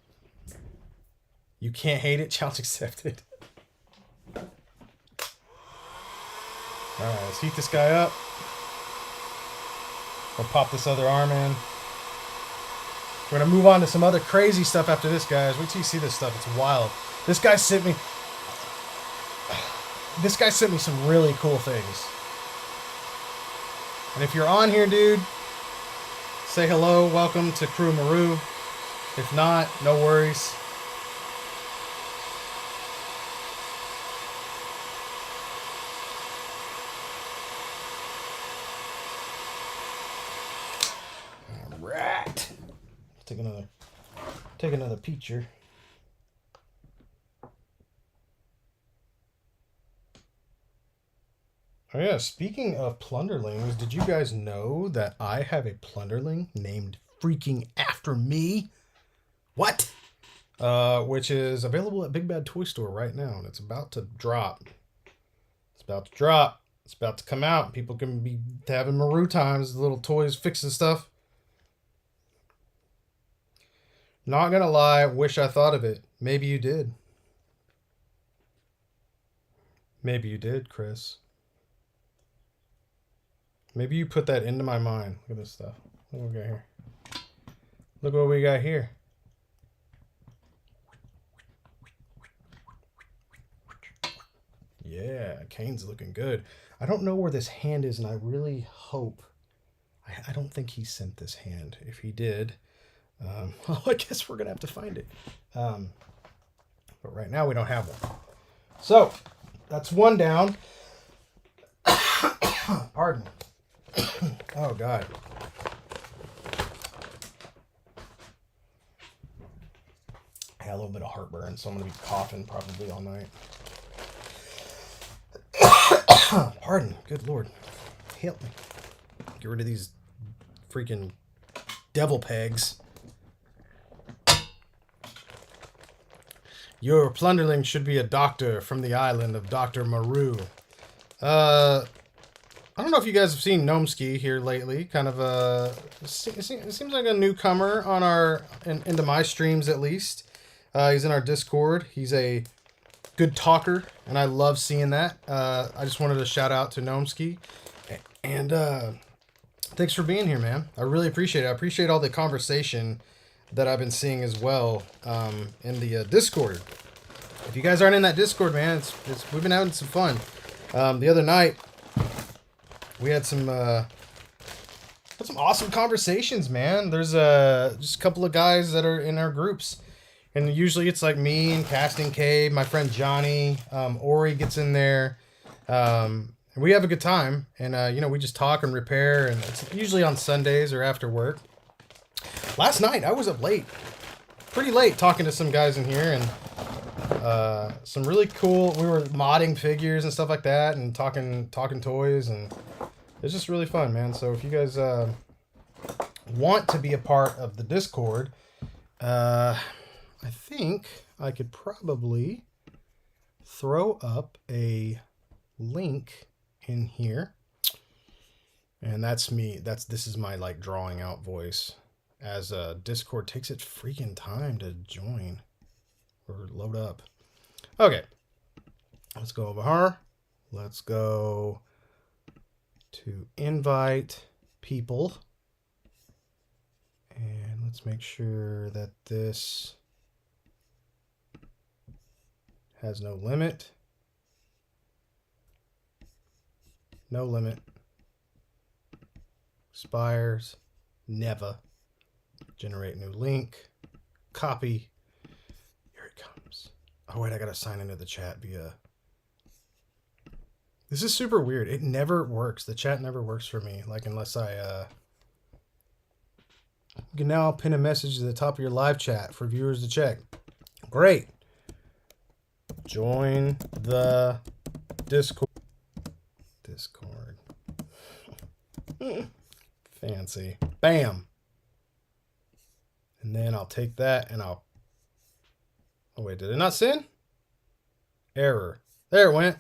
You can't hate it. Challenge accepted. Alright, let's heat this guy up. We'll pop this other arm in. We're going to move on to some other crazy stuff after this, guys. Wait till you see this stuff. It's wild. This guy sent me some really cool things. And if you're on here, dude, say hello. Welcome to CREWMARU. If not, no worries. Alright. Take another picture. Oh yeah, speaking of plunderlings, did you guys know that I have a plunderling named freaking after me? What? Which is available at Big Bad Toy Store right now, and it's about to drop. It's about to drop. It's about to come out. People can be having Maru times, little toys fixing stuff. Not gonna lie, wish I thought of it. Maybe you did. Maybe you did, Chris. Maybe you put that into my mind. Look at this stuff. Look what we got here. Look what we got here. Yeah, Kane's looking good. I don't know where this hand is, and I really hope... I don't think he sent this hand. If he did... well, I guess we're going to have to find it. But right now we don't have one. So, that's one down. Pardon. Oh, God. I had a little bit of heartburn, so I'm going to be coughing probably all night. Pardon. Good Lord. Help me. Get rid of these freaking devil pegs. Your plunderling should be a doctor from the island of Dr. Maru. I don't know if you guys have seen Gnomeski here lately. Kind of it seems like a newcomer on into my streams at least. He's in our Discord. He's a good talker, and I love seeing that. I just wanted to shout out to Gnomeski, and thanks for being here, man. I really appreciate it. I appreciate all the conversation that I've been seeing as well in the Discord. If you guys aren't in that Discord, man, we've been having some fun. The other night, we had some awesome conversations, man. There's just a couple of guys that are in our groups. And usually it's like me and Casting K, my friend Johnny, Ori gets in there. And we have a good time. And, we just talk and repair. And it's usually on Sundays or after work. Last night, I was up late. Pretty late talking to some guys in here. And some really cool... We were modding figures and stuff like that. And talking toys. And it's just really fun, man. So if you guys want to be a part of the Discord... I think I could probably throw up a link in here. And that's me. This is my like drawing out voice as Discord takes its freaking time to join or load up. Okay. Let's go over here. Let's go to invite people. And let's make sure that this has no limit. No limit. Expires. Never. Generate new link. Copy. Here it comes. Oh wait, I gotta sign into the chat via... This is super weird. It never works. The chat never works for me. Like unless I... You can now pin a message to the top of your live chat for viewers to check. Great. Join the Discord. Fancy. Bam. And then I'll take that and I'll... Oh wait, did it not send? Error. There it went.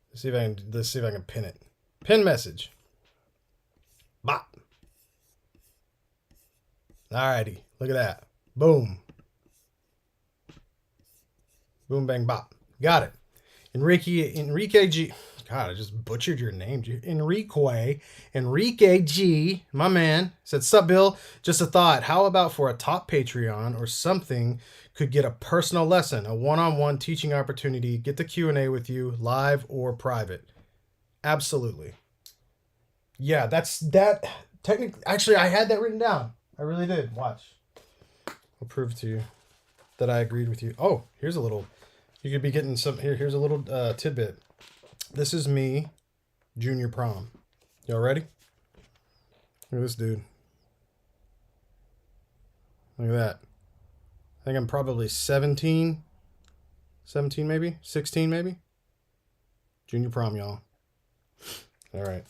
Let's see if I can pin it. Pin message. Bop. Alrighty. Look at that. Boom. Boom, bang, bop. Got it. Enrique G. God, I just butchered your name. Enrique G, my man, said, "Sup, Bill? Just a thought. How about for a top Patreon or something could get a personal lesson, a one-on-one teaching opportunity, get the Q&A with you, live or private?" Absolutely. Yeah, that. Technically, actually, I had that written down. I really did. Watch. I'll prove to you that I agreed with you. Oh, here's a little... You could be getting some... Here's a little tidbit. This is me, junior prom. Y'all ready? Look at this dude. Look at that. I think I'm probably 17. 17 maybe? 16 maybe? Junior prom, y'all. All right.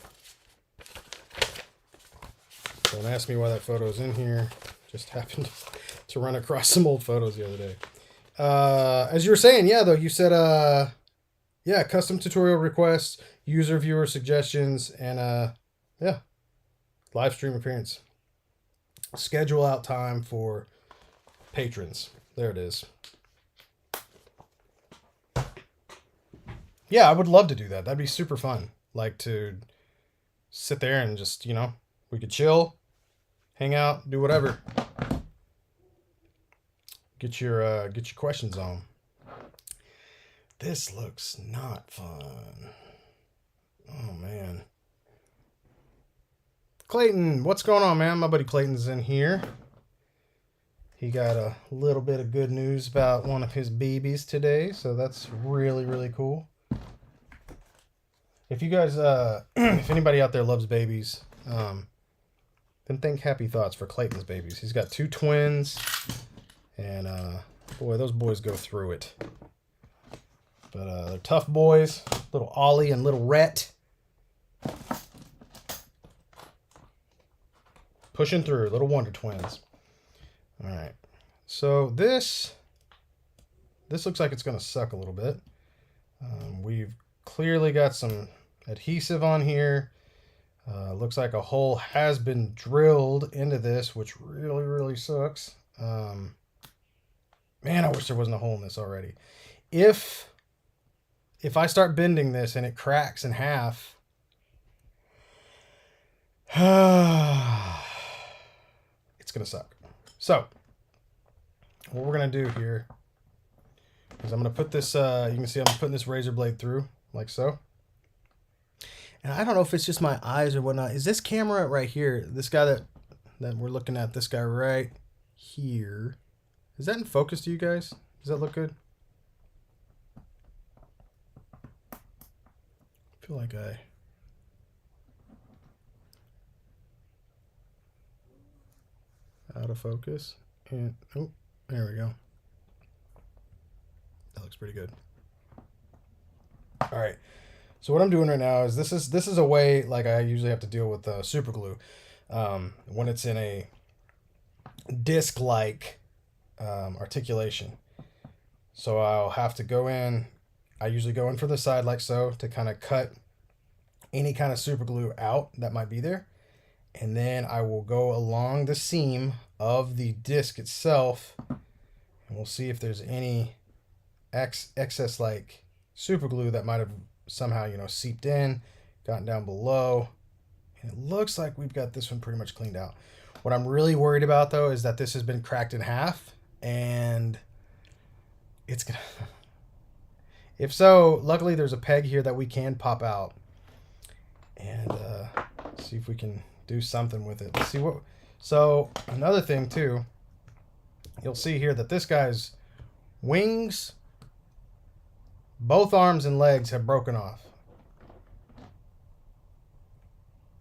Don't ask me why that photo's in here. Just happened to run across some old photos the other day. As you were saying, yeah, though, you said, yeah, custom tutorial requests, user viewer suggestions, and, yeah, live stream appearance. Schedule out time for patrons. There it is. Yeah, I would love to do that. That'd be super fun. Like to sit there and just, we could chill, hang out, do whatever. Get your questions on. This looks not fun. Oh man. Clayton, what's going on, man? My buddy Clayton's in here. He got a little bit of good news about one of his babies today, so that's really, really cool. If you guys, if anybody out there loves babies, then think happy thoughts for Clayton's babies. He's got 2 twins, and boy, those boys go through it. But they're tough boys, little Ollie and little Rhett. Pushing through, little wonder twins. All right, so this this looks like it's going to suck a little bit. We've clearly got some adhesive on here. Looks like a hole has been drilled into this, which really, really sucks. Man, I wish there wasn't a hole in this already. If I start bending this and it cracks in half, it's going to suck. So, what we're going to do here is I'm going to put this, you can see I'm putting this razor blade through, like so. And I don't know if it's just my eyes or whatnot. Is this camera right here, this guy that we're looking at, this guy right here, is that in focus to you guys? Does that look good? I feel like out of focus. And, oh, there we go. That looks pretty good. All right. So what I'm doing right now is this is a way like I usually have to deal with super glue when it's in a disc-like articulation. So I'll have to go in. I usually go in for the side like so to kind of cut any kind of super glue out that might be there, and then I will go along the seam of the disc itself, and we'll see if there's any excess like super glue that might have somehow, you know, seeped in, gotten down below, and it looks like we've got this one pretty much cleaned out. What I'm really worried about though is that this has been cracked in half, and it's gonna if so, luckily there's a peg here that we can pop out and see if we can do something with it. Let's see what. So another thing too, you'll see here that this guy's wings, both arms and legs have broken off.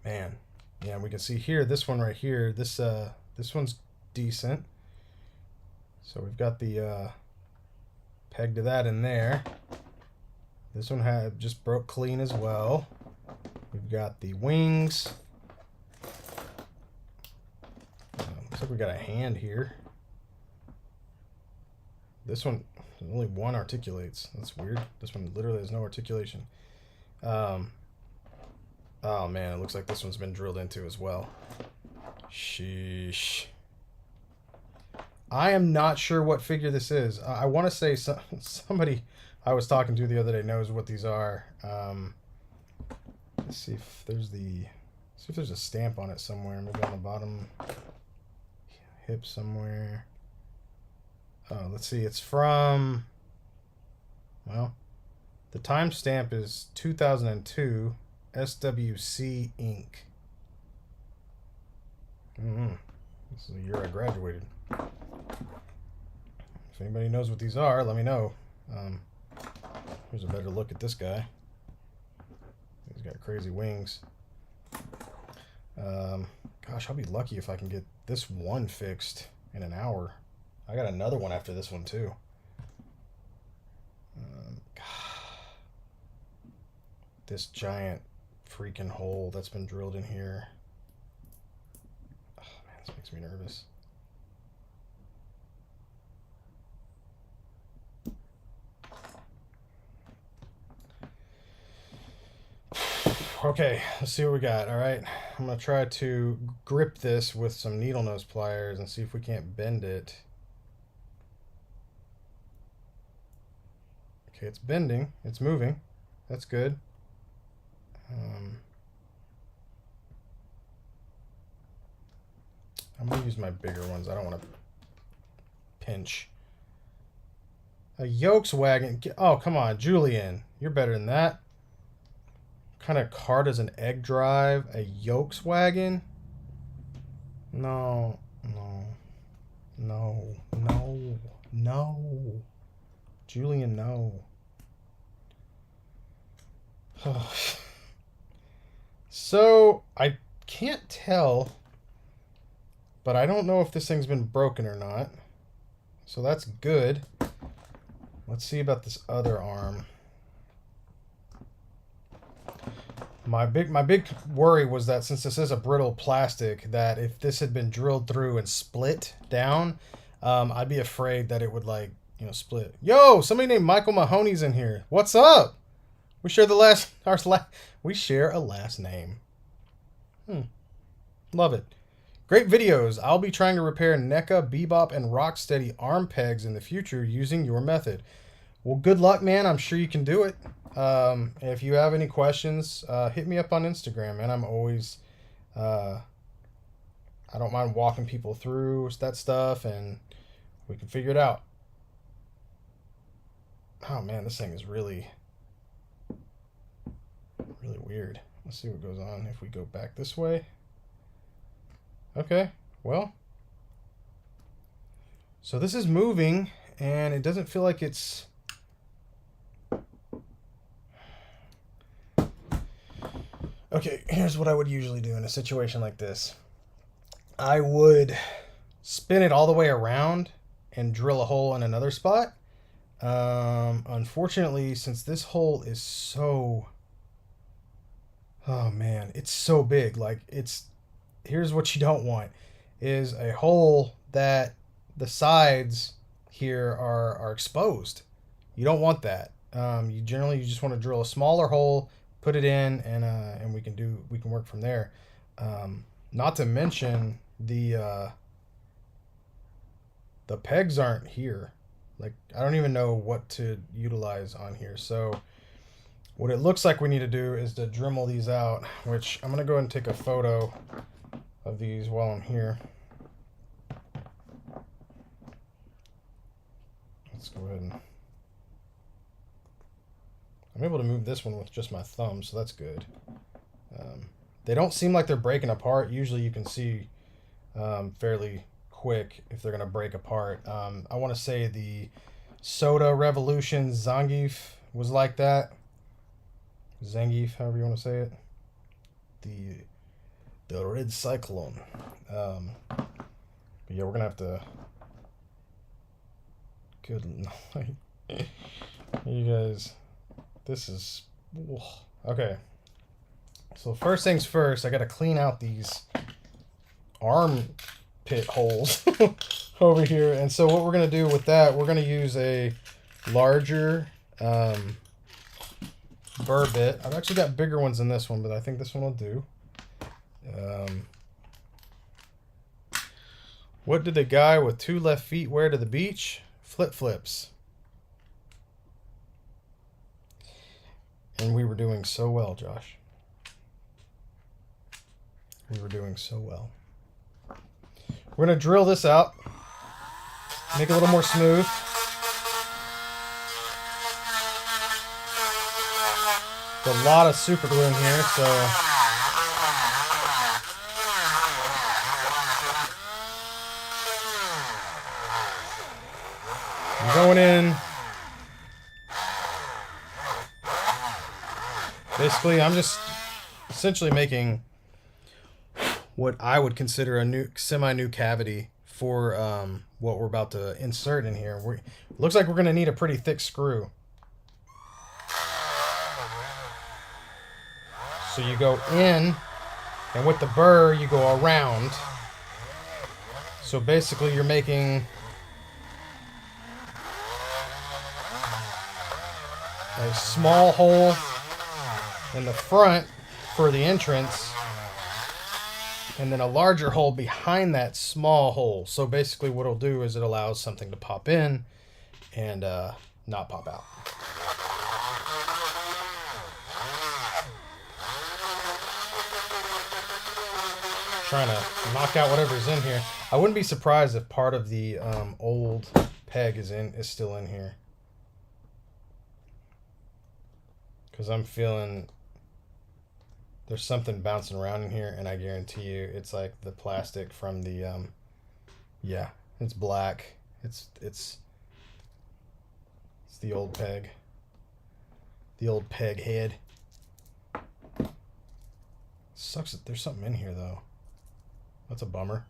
Man, yeah, we can see here, this one right here, this one's decent. So we've got the peg to that in there. This one just broke clean as well. We've got the wings. Looks like we got a hand here. This one, only one articulates. That's weird. This one literally has no articulation. Oh man, it looks like this one's been drilled into as well. Sheesh. I am not sure what figure this is. I want to say somebody I was talking to the other day knows what these are. Let's see if there's a stamp on it somewhere. Maybe on the bottom hip somewhere. Oh, let's see. It's from, well, the timestamp is 2002, SWC Inc. This is the year I graduated. If anybody knows what these are, let me know. Here's a better look at this guy. He's got crazy wings. Gosh, I'll be lucky if I can get this one fixed in an hour. I got another one after this one too. This giant freaking hole that's been drilled in here. Oh man, this makes me nervous. Okay, let's see what we got. All right, I'm gonna try to grip this with some needle nose pliers and see if we can't bend it. Okay, it's bending, it's moving. That's good. I'm gonna use my bigger ones. I don't want to pinch. A yolks wagon. Oh, come on, Julian. You're better than that. What kind of car does an egg drive? A yolks wagon? No, no, no, no, no. Julian, no. So, I can't tell, but I don't know if this thing's been broken or not. So that's good. Let's see about this other arm. My big worry was that since this is a brittle plastic, that if this had been drilled through and split down, I'd be afraid that it would like you know, split. Yo, somebody named Michael Mahoney's in here. What's up? We share we share a last name. Love it. Great videos. I'll be trying to repair NECA, Bebop, and Rocksteady arm pegs in the future using your method. Well, good luck, man. I'm sure you can do it. If you have any questions, hit me up on Instagram, man. I'm always, I don't mind walking people through that stuff, and we can figure it out. Oh, man, this thing is really weird. Let's see what goes on if we go back this way. Okay, well, so this is moving, and it doesn't feel like it's... Okay, here's what I would usually do in a situation like this. I would spin it all the way around and drill a hole in another spot. Unfortunately, since this hole is so... Oh, man, it's so big. Like, here's what you don't want, is a hole that the sides here are exposed. You don't want that. You just want to drill a smaller hole, put it in, and we can work from there. Not to mention the pegs aren't here. Like, I don't even know what to utilize on here. So what it looks like we need to do is to Dremel these out, which I'm gonna go ahead and take a photo of these while I'm here. Let's go ahead and... I'm able to move this one with just my thumb, so that's good. They don't seem like they're breaking apart. Usually you can see fairly quick if they're going to break apart. I want to say the Soda Revolution Zangief was like that. Zangief, however you want to say it. The Red Cyclone. But yeah, we're going to have to... Good night. You guys... This is... Okay. So first things first, I got to clean out these armpit holes over here. And so what we're going to do with that, we're going to use a larger burr bit. I've actually got bigger ones than this one, but I think this one will do. What did the guy with 2 left feet wear to the beach? Flip-flips. And we were doing so well, Josh. We were doing so well. We're going to drill this out. Make it a little more smooth. There's a lot of super glue in here, so... I'm going in... Basically, I'm just essentially making what I would consider a semi-new cavity for what we're about to insert in here. Looks like we're going to need a pretty thick screw. So you go in, and with the burr, you go around. So basically, you're making a small hole in the front for the entrance, and then a larger hole behind that small hole. So basically what it'll do is it allows something to pop in and not pop out. Trying to knock out whatever's in here. I wouldn't be surprised if part of the old peg is still in here, because I'm feeling there's something bouncing around in here, and I guarantee you it's like the plastic from the yeah, it's black. It's the old peg. The old peg head. Sucks that there's something in here though. That's a bummer.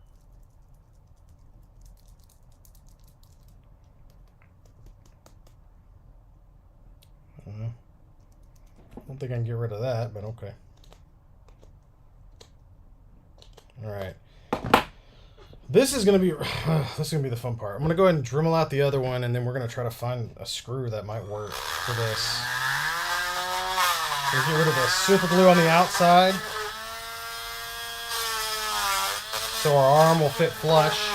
I don't know. I don't think I can get rid of that, but okay. All right. This is gonna be the fun part. I'm gonna go ahead and Dremel out the other one, and then we're gonna try to find a screw that might work for this. We'll get rid of the super glue on the outside, so our arm will fit flush.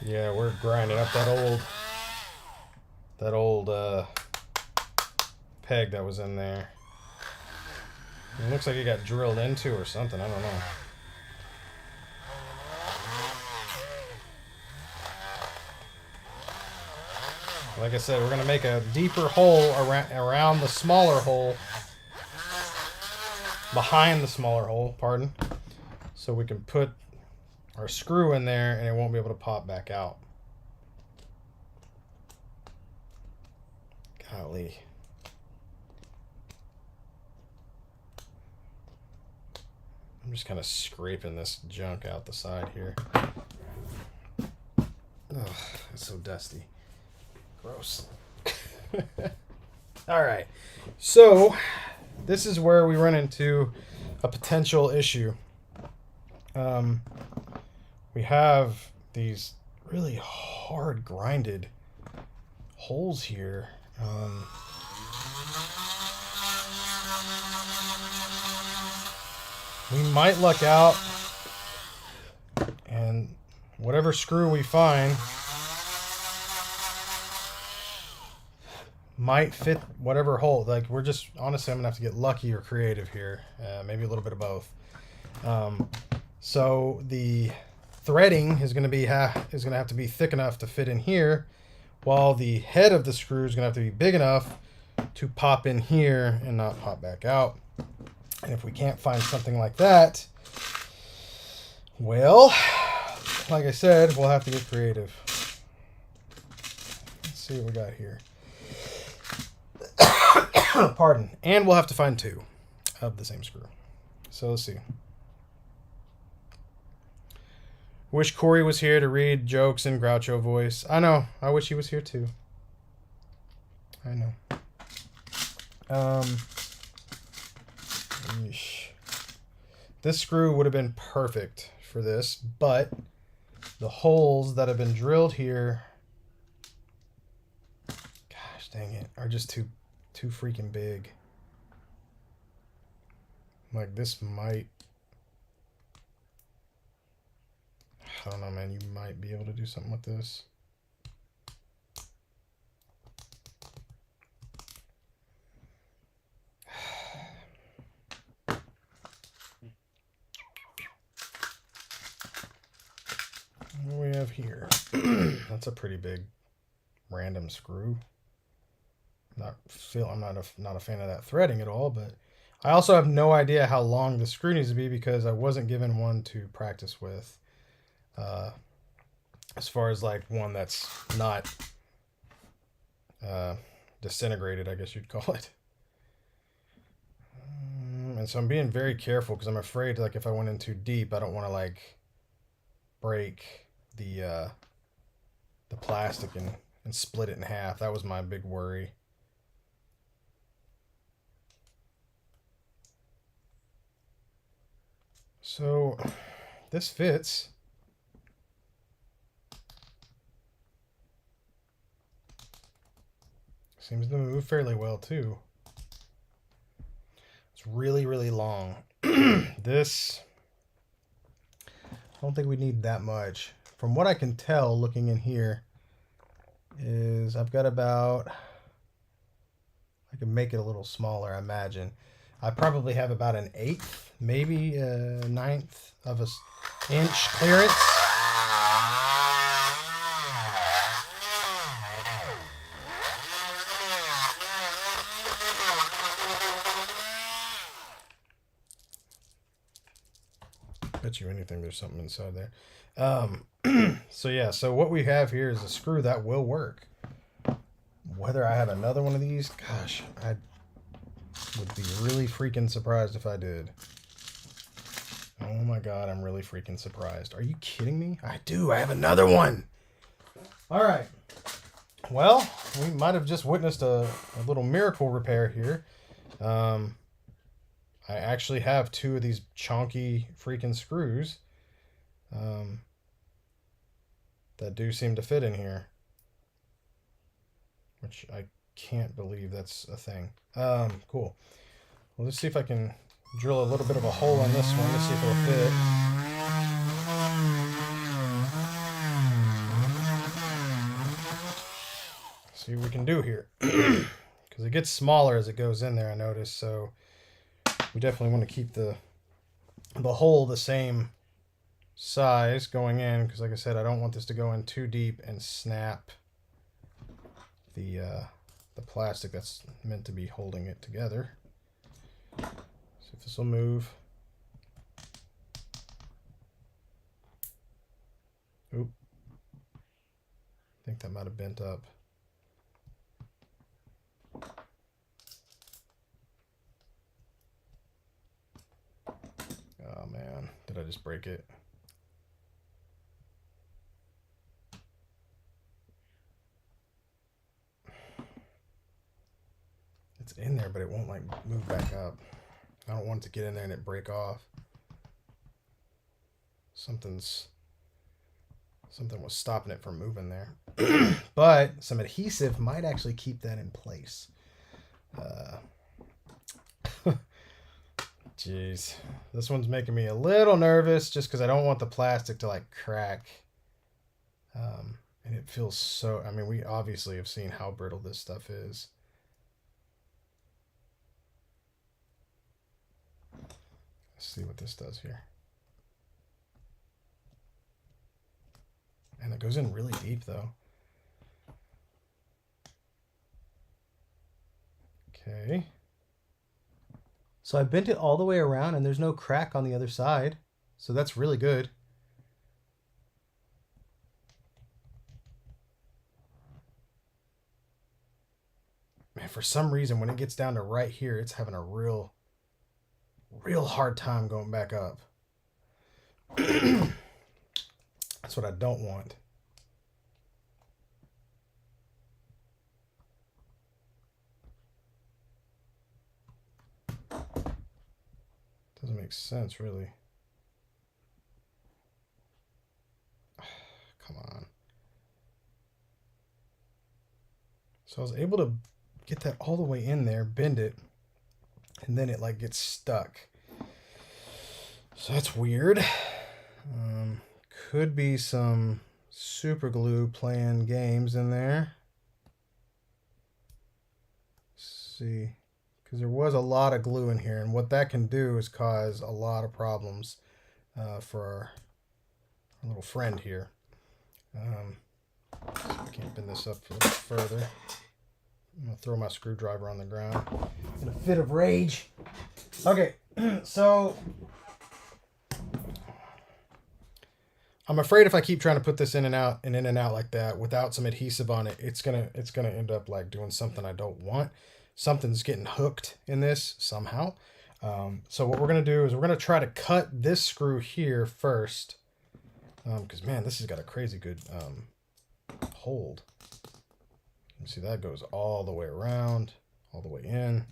Yeah, we're grinding up that old peg that was in there. It looks like it got drilled into or something. I don't know. Like I said, we're going to make a deeper hole around the smaller hole. Behind the smaller hole, pardon. So we can put our screw in there and it won't be able to pop back out. Golly. I'm just kind of scraping this junk out the side here. Ugh, it's so dusty. Gross. All right. So this is where we run into a potential issue. We have these really hard grinded holes here. We might luck out and whatever screw we find might fit whatever hole. Like, we're just, honestly, I'm gonna have to get lucky or creative here. Maybe a little bit of both. So the threading is gonna have to be thick enough to fit in here, while the head of the screw is gonna have to be big enough to pop in here and not pop back out. And if we can't find something like that, well, like I said, we'll have to get creative. Let's see what we got here. Pardon. And we'll have to find two of the same screw. So let's see. Wish Corey was here to read jokes in Groucho voice. I know. I wish he was here too. I know. This screw would have been perfect for this, but the holes that have been drilled here, gosh dang it, are just too freaking big. Like, this might, I don't know, man, you might be able to do something with this. What do we have here? That's a pretty big random screw. I'm not a fan of that threading at all, but I also have no idea how long the screw needs to be because I wasn't given one to practice with. As far as like one that's not disintegrated, I guess you'd call it. And so I'm being very careful because I'm afraid, like, if I went in too deep, I don't want to like break the plastic and split it in half. That was my big worry. So this fits. Seems to move fairly well too. It's really, really long. This, I don't think we need that much. From what I can tell looking in here is I've got about, I can make it a little smaller, I imagine. I probably have about an 1/8, maybe a 1/9 of an inch clearance. Bet you anything there's something inside there. So yeah, so what we have here is a screw that will work. Whether I have another one of these, gosh, I would be really freaking surprised if I did. Oh my god, I'm really freaking surprised. Are you kidding me? I do. I have another one. All right. Well, we might have just witnessed a little miracle repair here. I actually have two of these chonky freaking screws that do seem to fit in here, which I can't believe that's a thing. Cool. Well, let's see if I can drill a little bit of a hole in this one to see if it'll fit. See what we can do here. Because it gets smaller as it goes in there, I noticed. So we definitely want to keep the hole the same size going in, because like I said, I don't want this to go in too deep and snap the plastic that's meant to be holding it together. See if this will move. Oop. I think that might have bent up. Oh man, did I just break it? It's in there, but it won't like move back up. I don't want it to get in there and it break off. Something was stopping it from moving there. But some adhesive might actually keep that in place. Jeez. This one's making me a little nervous just because I don't want the plastic to like crack. And it feels so, I mean, we obviously have seen how brittle this stuff is. Let's see what this does here. And it goes in really deep though. Okay. So I bent it all the way around and there's no crack on the other side. So that's really good. Man, for some reason, when it gets down to right here, it's having a real hard time going back up. That's what I don't want. Doesn't make sense, really. Come on. So I was able to get that all the way in there, bend it, and then it like gets stuck. So that's weird. Could be some super glue playing games in there. Let's see, because there was a lot of glue in here, and what that can do is cause a lot of problems for our little friend here. So I can't bend this up a little further. I'm gonna throw my screwdriver on the ground in a fit of rage. Okay, so I'm afraid if I keep trying to put this in and out and in and out like that without some adhesive on it, it's gonna end up like doing something I don't want. Something's getting hooked in this somehow. So what we're gonna do is we're gonna try to cut this screw here first, because man, this has got a crazy good hold. You see that goes all the way around, all the way in, and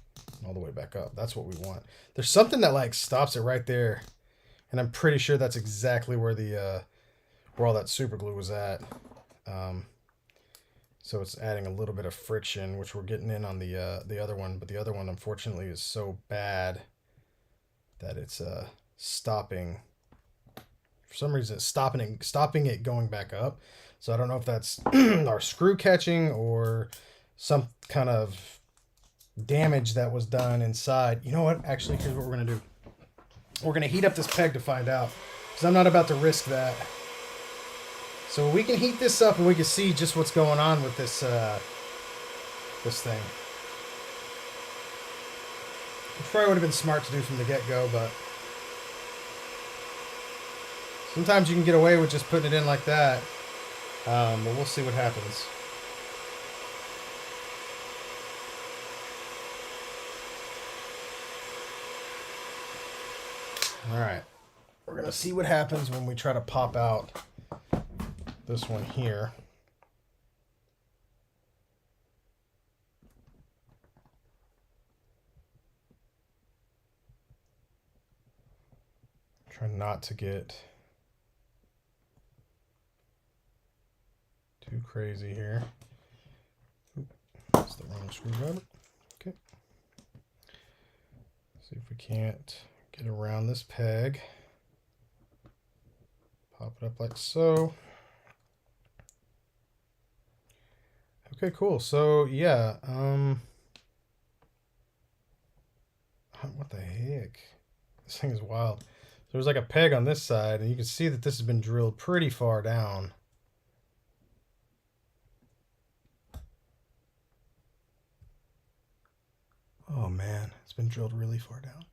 all the way back up. That's what we want. There's something that like stops it right there, and I'm pretty sure that's exactly where the where all that super glue was at. So it's adding a little bit of friction, which we're getting in on the other one, but the other one unfortunately is so bad that it's stopping. For some reason, it's stopping it going back up. So I don't know if that's our screw catching or some kind of damage that was done inside. You know what? Actually, here's what we're going to do. We're going to heat up this peg to find out, because I'm not about to risk that. So we can heat this up and we can see just what's going on with this this thing. It probably would have been smart to do from the get-go, but sometimes you can get away with just putting it in like that. But we'll see what happens. All right. we're going to see what happens when we try to pop out this one here. Try not to get too crazy here. Oop, that's the wrong screwdriver. Okay. See if we can't get around this peg. Pop it up like so. Okay, cool. So yeah, what the heck? This thing is wild. There's like a peg on this side, and you can see that this has been drilled pretty far down. Oh man, it's been drilled really far down.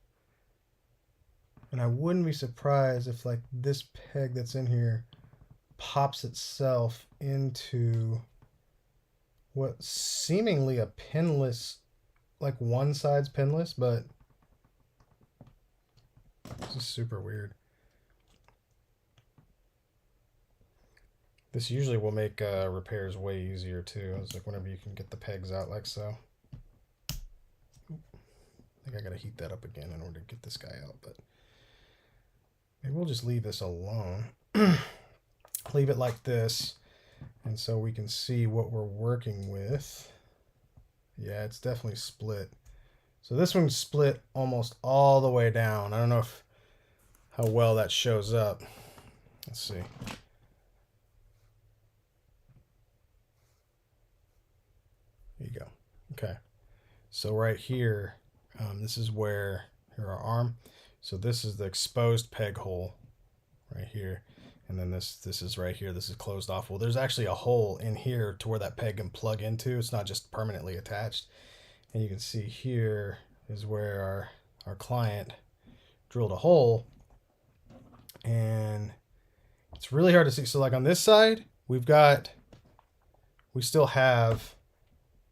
And I wouldn't be surprised if like this peg that's in here pops itself into what seemingly a pinless, like one side's pinless, but this is super weird. This usually will make repairs way easier too. It's like whenever you can get the pegs out like so. I think I gotta heat that up again in order to get this guy out, but maybe we'll just leave this alone. Leave it like this, and so we can see what we're working with. Yeah, it's definitely split. So this one's split almost all the way down. I don't know how well that shows up. Let's see. There you go. Okay. So right here, this is where our arm. So this is the exposed peg hole right here. And then this is right here. This is closed off. Well, there's actually a hole in here to where that peg can plug into. It's not just permanently attached. And you can see here is where our client drilled a hole. And it's really hard to see. So like on this side, we still have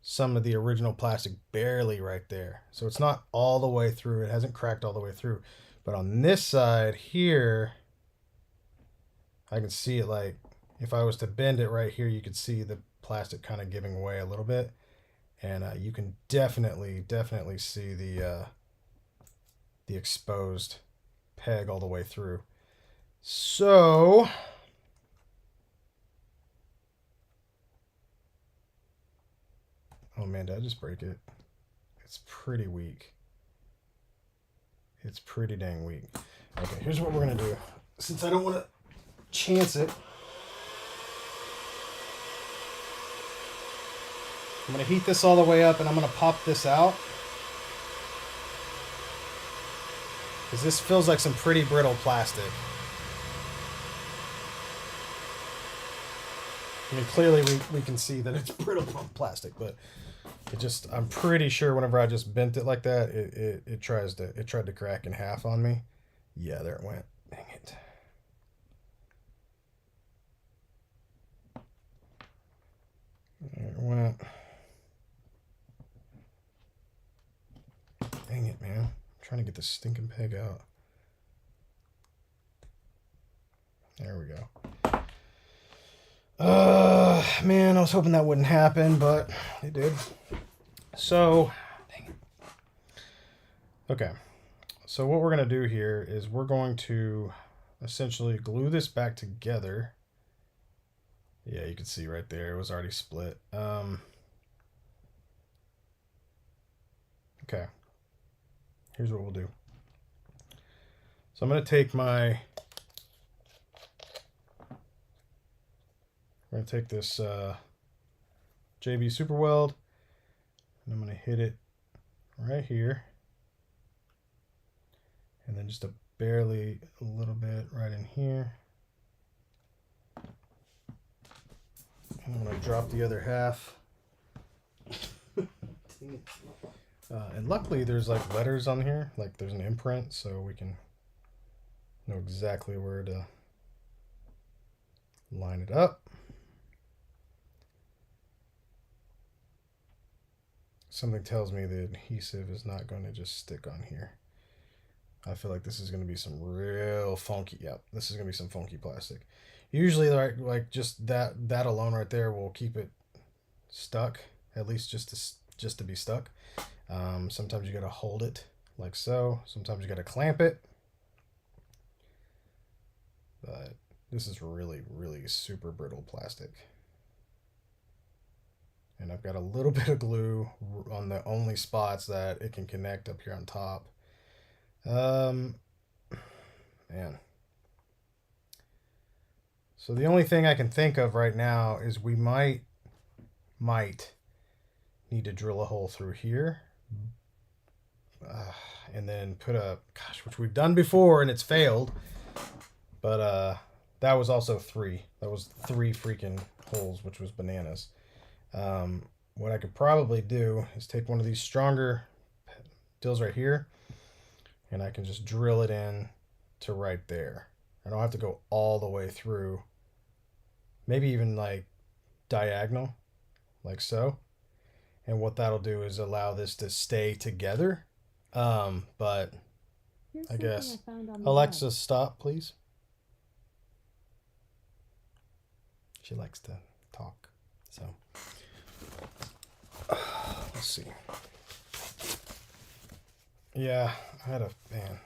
some of the original plastic barely right there. So it's not all the way through. It hasn't cracked all the way through. But on this side here, I can see it like, if I was to bend it right here, you could see the plastic kind of giving way a little bit. And you can definitely see the exposed peg all the way through. So oh man, did I just break it? It's pretty weak. It's pretty dang weak. Okay, here's what we're gonna do. Since I don't want to chance it, I'm gonna heat this all the way up, and I'm gonna pop this out, because this feels like some pretty brittle plastic. I mean, clearly we can see that it's brittle plastic, but it just, I'm pretty sure whenever I just bent it like that, it tried to crack in half on me. Yeah, there it went. Dang it. There it went. Dang it, man. I'm trying to get this stinking peg out. There we go. Man, I was hoping that wouldn't happen, but it did. So, dang it. Okay. So what we're going to do here is we're going to essentially glue this back together. Yeah, you can see right there, it was already split. Okay. Here's what we'll do. So I'm going to take my... We're going to take this JB Super Weld, and I'm going to hit it right here, and then just a little bit right in here. And I'm going to drop the other half. And luckily there's like letters on here, like there's an imprint, so we can know exactly where to line it up. Something tells me the adhesive is not going to just stick on here. I feel like this is going to be some real funky. Yep, this is going to be some funky plastic. Usually, like just that alone right there will keep it stuck, at least just to be stuck. Sometimes you got to hold it like so. Sometimes you got to clamp it. But this is really, really super brittle plastic. And I've got a little bit of glue on the only spots that it can connect up here on top. Man. So the only thing I can think of right now is we might need to drill a hole through here. And then put a, which we've done before and it's failed. But that was also 3. That was 3 freaking holes, which was bananas. What I could probably do is take one of these stronger deals right here, and I can just drill it in to right there. I don't have to go all the way through. Maybe even like diagonal, like so. And what that'll do is allow this to stay together. But I guess Alexa, stop, please. She likes to talk, so let's see. Yeah, I had man.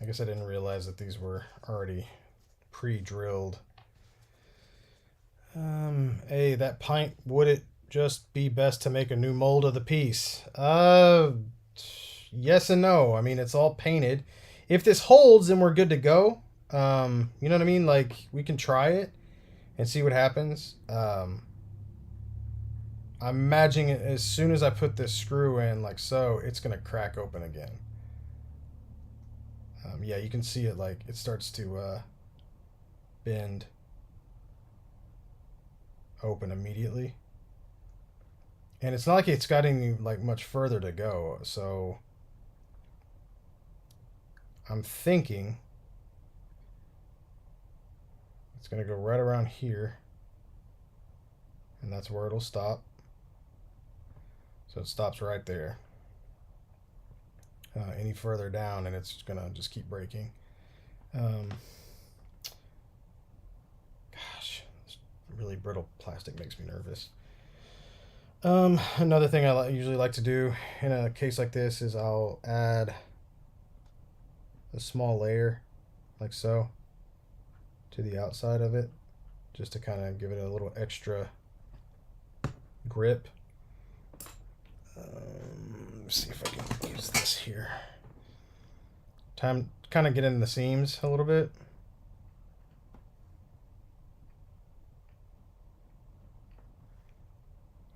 I guess I didn't realize that these were already pre-drilled. Hey, that pint, would it just be best to make a new mold of the piece? Yes and no. I mean, it's all painted. If this holds, then we're good to go. You know what I mean? Like, we can try it and see what happens. I'm imagining as soon as I put this screw in, like so, it's going to crack open again. Yeah, you can see it, like, it starts to bend open immediately. And it's not like it's got any, like, much further to go, so I'm thinking it's going to go right around here, and that's where it'll stop. So it stops right there. Any further down, and it's going to just keep breaking. Gosh, this really brittle plastic makes me nervous. Another thing I usually like to do in a case like this is I'll add a small layer, like so, to the outside of it, just to kind of give it a little extra grip. Let's see if I can use this here. Time kind of get in the seams a little bit.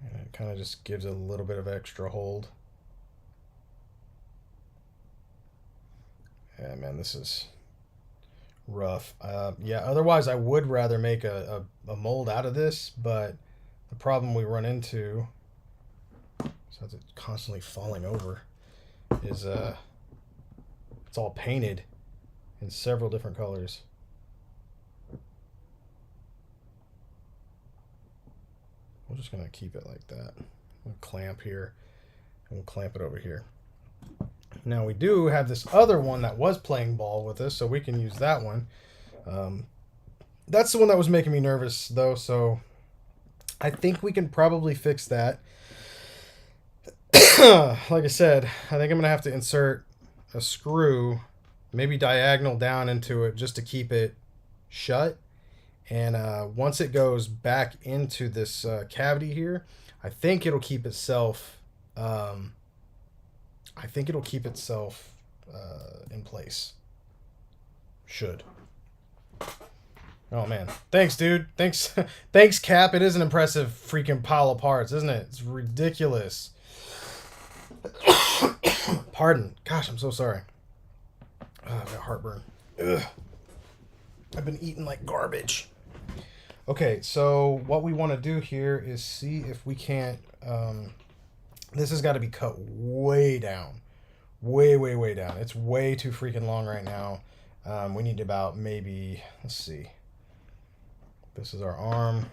And it kind of just gives it a little bit of extra hold. Yeah, man, this is rough. Yeah, otherwise I would rather make a mold out of this, but the problem we run into, besides it constantly falling over, is it's all painted in several different colors. We're just gonna keep it like that. We'll clamp here, and we'll clamp it over here. Now we do have this other one that was playing ball with us, so we can use that one. That's the one that was making me nervous, though, so I think we can probably fix that. Like I said, I think I'm going to have to insert a screw, maybe diagonal down into it, just to keep it shut. And once it goes back into this cavity here, I think it'll keep itself... in place. Should. Oh man, thanks, dude. Thanks, thanks, Cap. It is an impressive freaking pile of parts, isn't it? It's ridiculous. Pardon. Gosh, I'm so sorry. Oh, I've got heartburn. Ugh. I've been eating like garbage. Okay, so what we want to do here is see if we can't. This has got to be cut way down. Way down. It's way too freaking long right now. We need about maybe, let's see. This is our arm.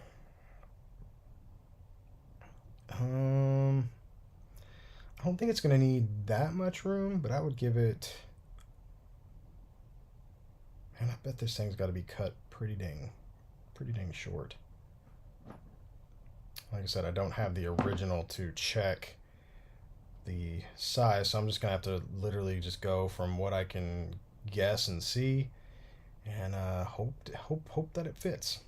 I don't think it's going to need that much room, but I would give it... And I bet this thing's got to be cut pretty dang short. Like I said, I don't have the original to check the size, so I'm just going to have to literally just go from what I can guess and see, and hope that it fits.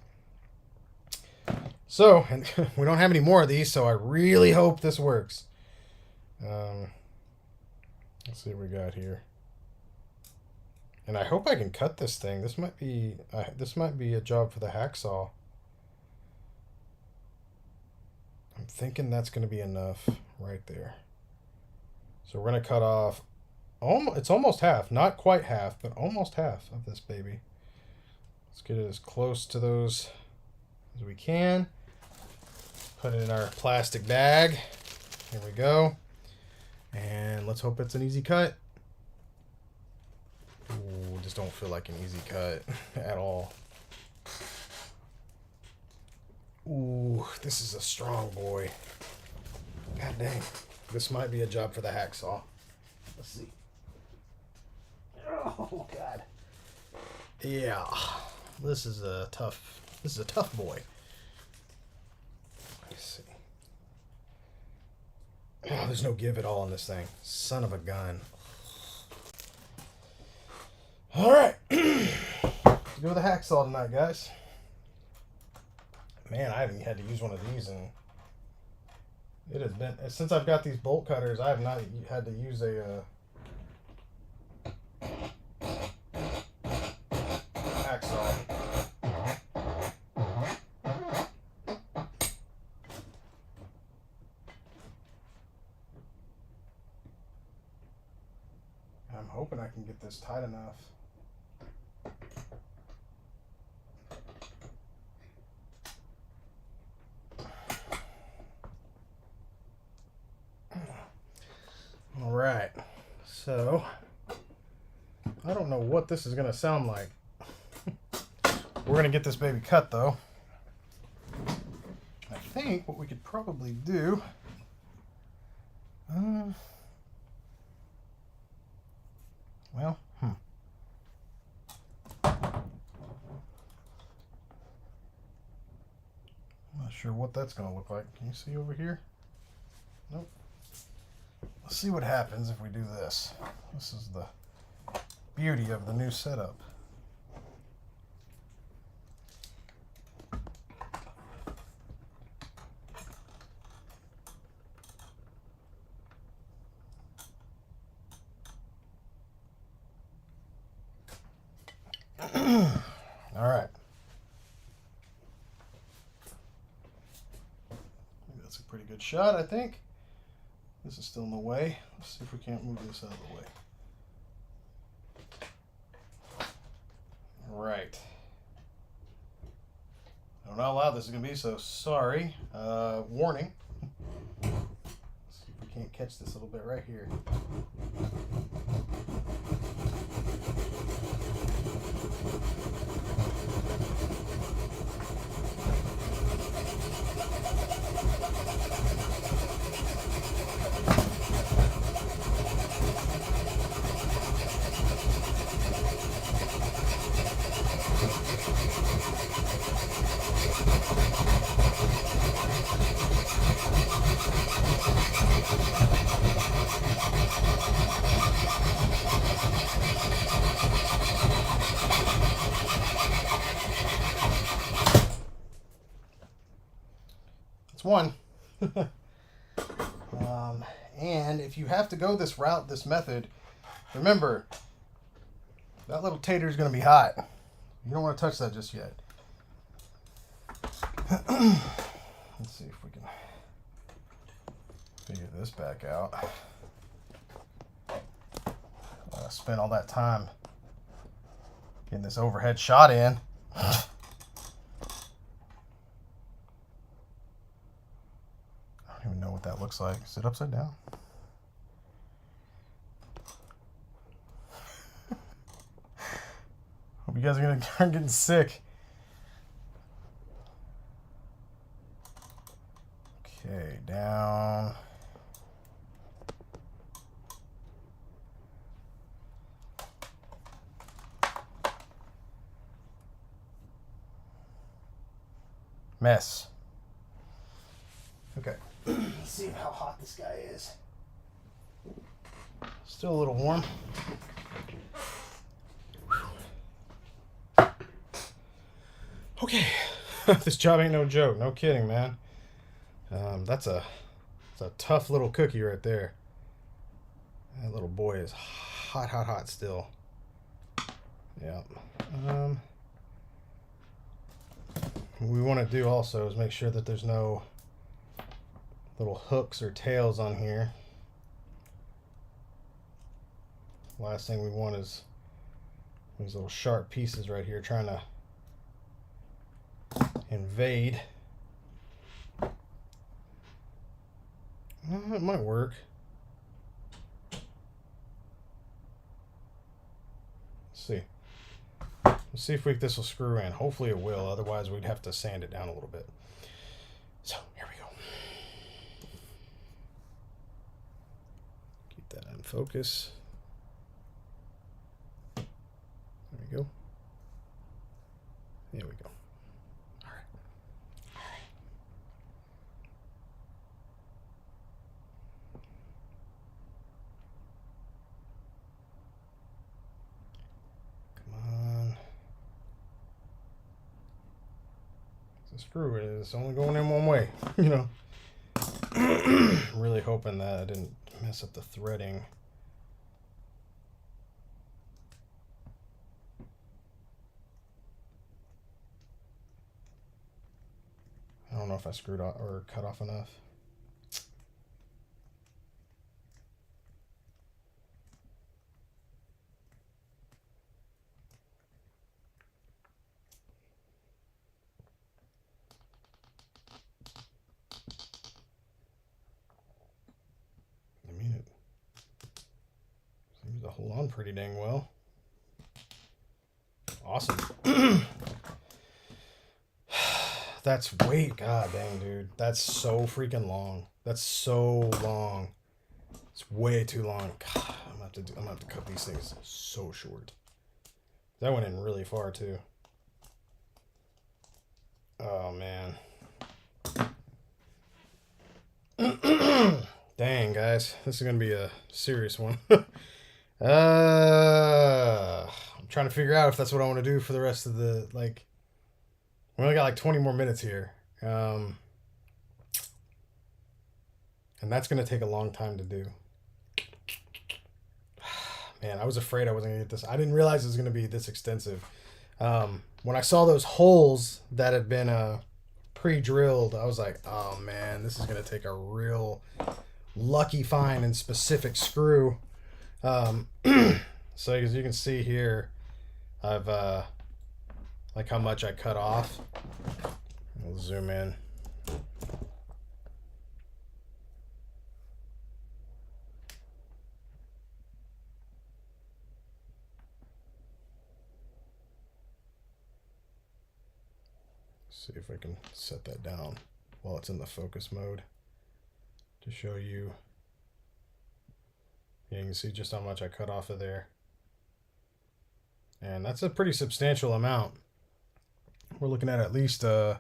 So, and we don't have any more of these, so I really hope this works. Let's see what we got here. And I hope I can cut this thing. This might be a job for the hacksaw. I'm thinking that's going to be enough right there. So we're going to cut off, it's almost half, not quite half, but almost half of this baby. Let's get it as close to those as we can. Put it in our plastic bag. Here we go. And let's hope it's an easy cut. Ooh, just don't feel like an easy cut at all. Ooh, this is a strong boy. God dang. This might be a job for the hacksaw. Let's see. Oh, God. Yeah. This is a tough boy. Let's see. Oh, there's no give at all on this thing. Son of a gun. All right. Let's go with the hacksaw tonight, guys. Man, I haven't had to use one of these in... It has been... Since I've got these bolt cutters, I have not had to use a... hacksaw. I'm hoping I can get this tight enough. All right, so I don't know what this is going to sound like. We're going to get this baby cut, though. I think what we could probably do... well, I'm not sure what that's going to look like. Can you see over here? Nope. Let's see what happens if we do this. This is the beauty of the new setup. All right. That's a pretty good shot, I think. This is still in the way. Let's see if we can't move this out of the way. All right. I don't know how loud this is going to be, so sorry. Warning. Let's see if we can't catch this a little bit right here. One. And if you have to go this route, this method, remember, that little tater is going to be hot. You don't want to touch that just yet. Let's see if we can figure this back out. I spent all that time getting this overhead shot in. I don't even know what that looks like. Is it upside down? Hope you guys are gonna start getting sick. Okay, down. mess. Okay, let's see how hot this guy is. Still a little warm. Okay, this job ain't no joke. No kidding, man. That's a tough little cookie right there. That little boy is hot, hot, hot still. Yeah. What we want to do also is make sure that there's no little hooks or tails on here. Last thing we want is these little sharp pieces right here trying to invade. It might work. Let's see. Let's see if this will screw in. Hopefully it will. Otherwise, we'd have to sand it down a little bit. So here we go. Keep that in focus. There we go. There we go. All right. Screw it, it's only going in one way, you know. Really hoping that I didn't mess up the threading. I don't know if I screwed off or cut off enough. Seems to hold on pretty dang well. Awesome. That's way, god dang, dude. That's so freaking long. That's so long. It's way too long. God, I'm gonna have to cut these things so short. That went in really far too. Oh man. Dang, guys, this is gonna be a serious one. I'm trying to figure out if that's what I want to do for the rest of the, like, we only got like 20 more minutes here. And that's going to take a long time to do. Man, I was afraid I wasn't going to get this. I didn't realize it was going to be this extensive. When I saw those holes that had been pre-drilled, I was like, oh man, this is going to take a real lucky find and specific screw. So as you can see here, I've like how much I cut off. We'll zoom in. See if I can set that down while it's in the focus mode to show you. Yeah, you can see just how much I cut off of there. And that's a pretty substantial amount. We're looking at least, I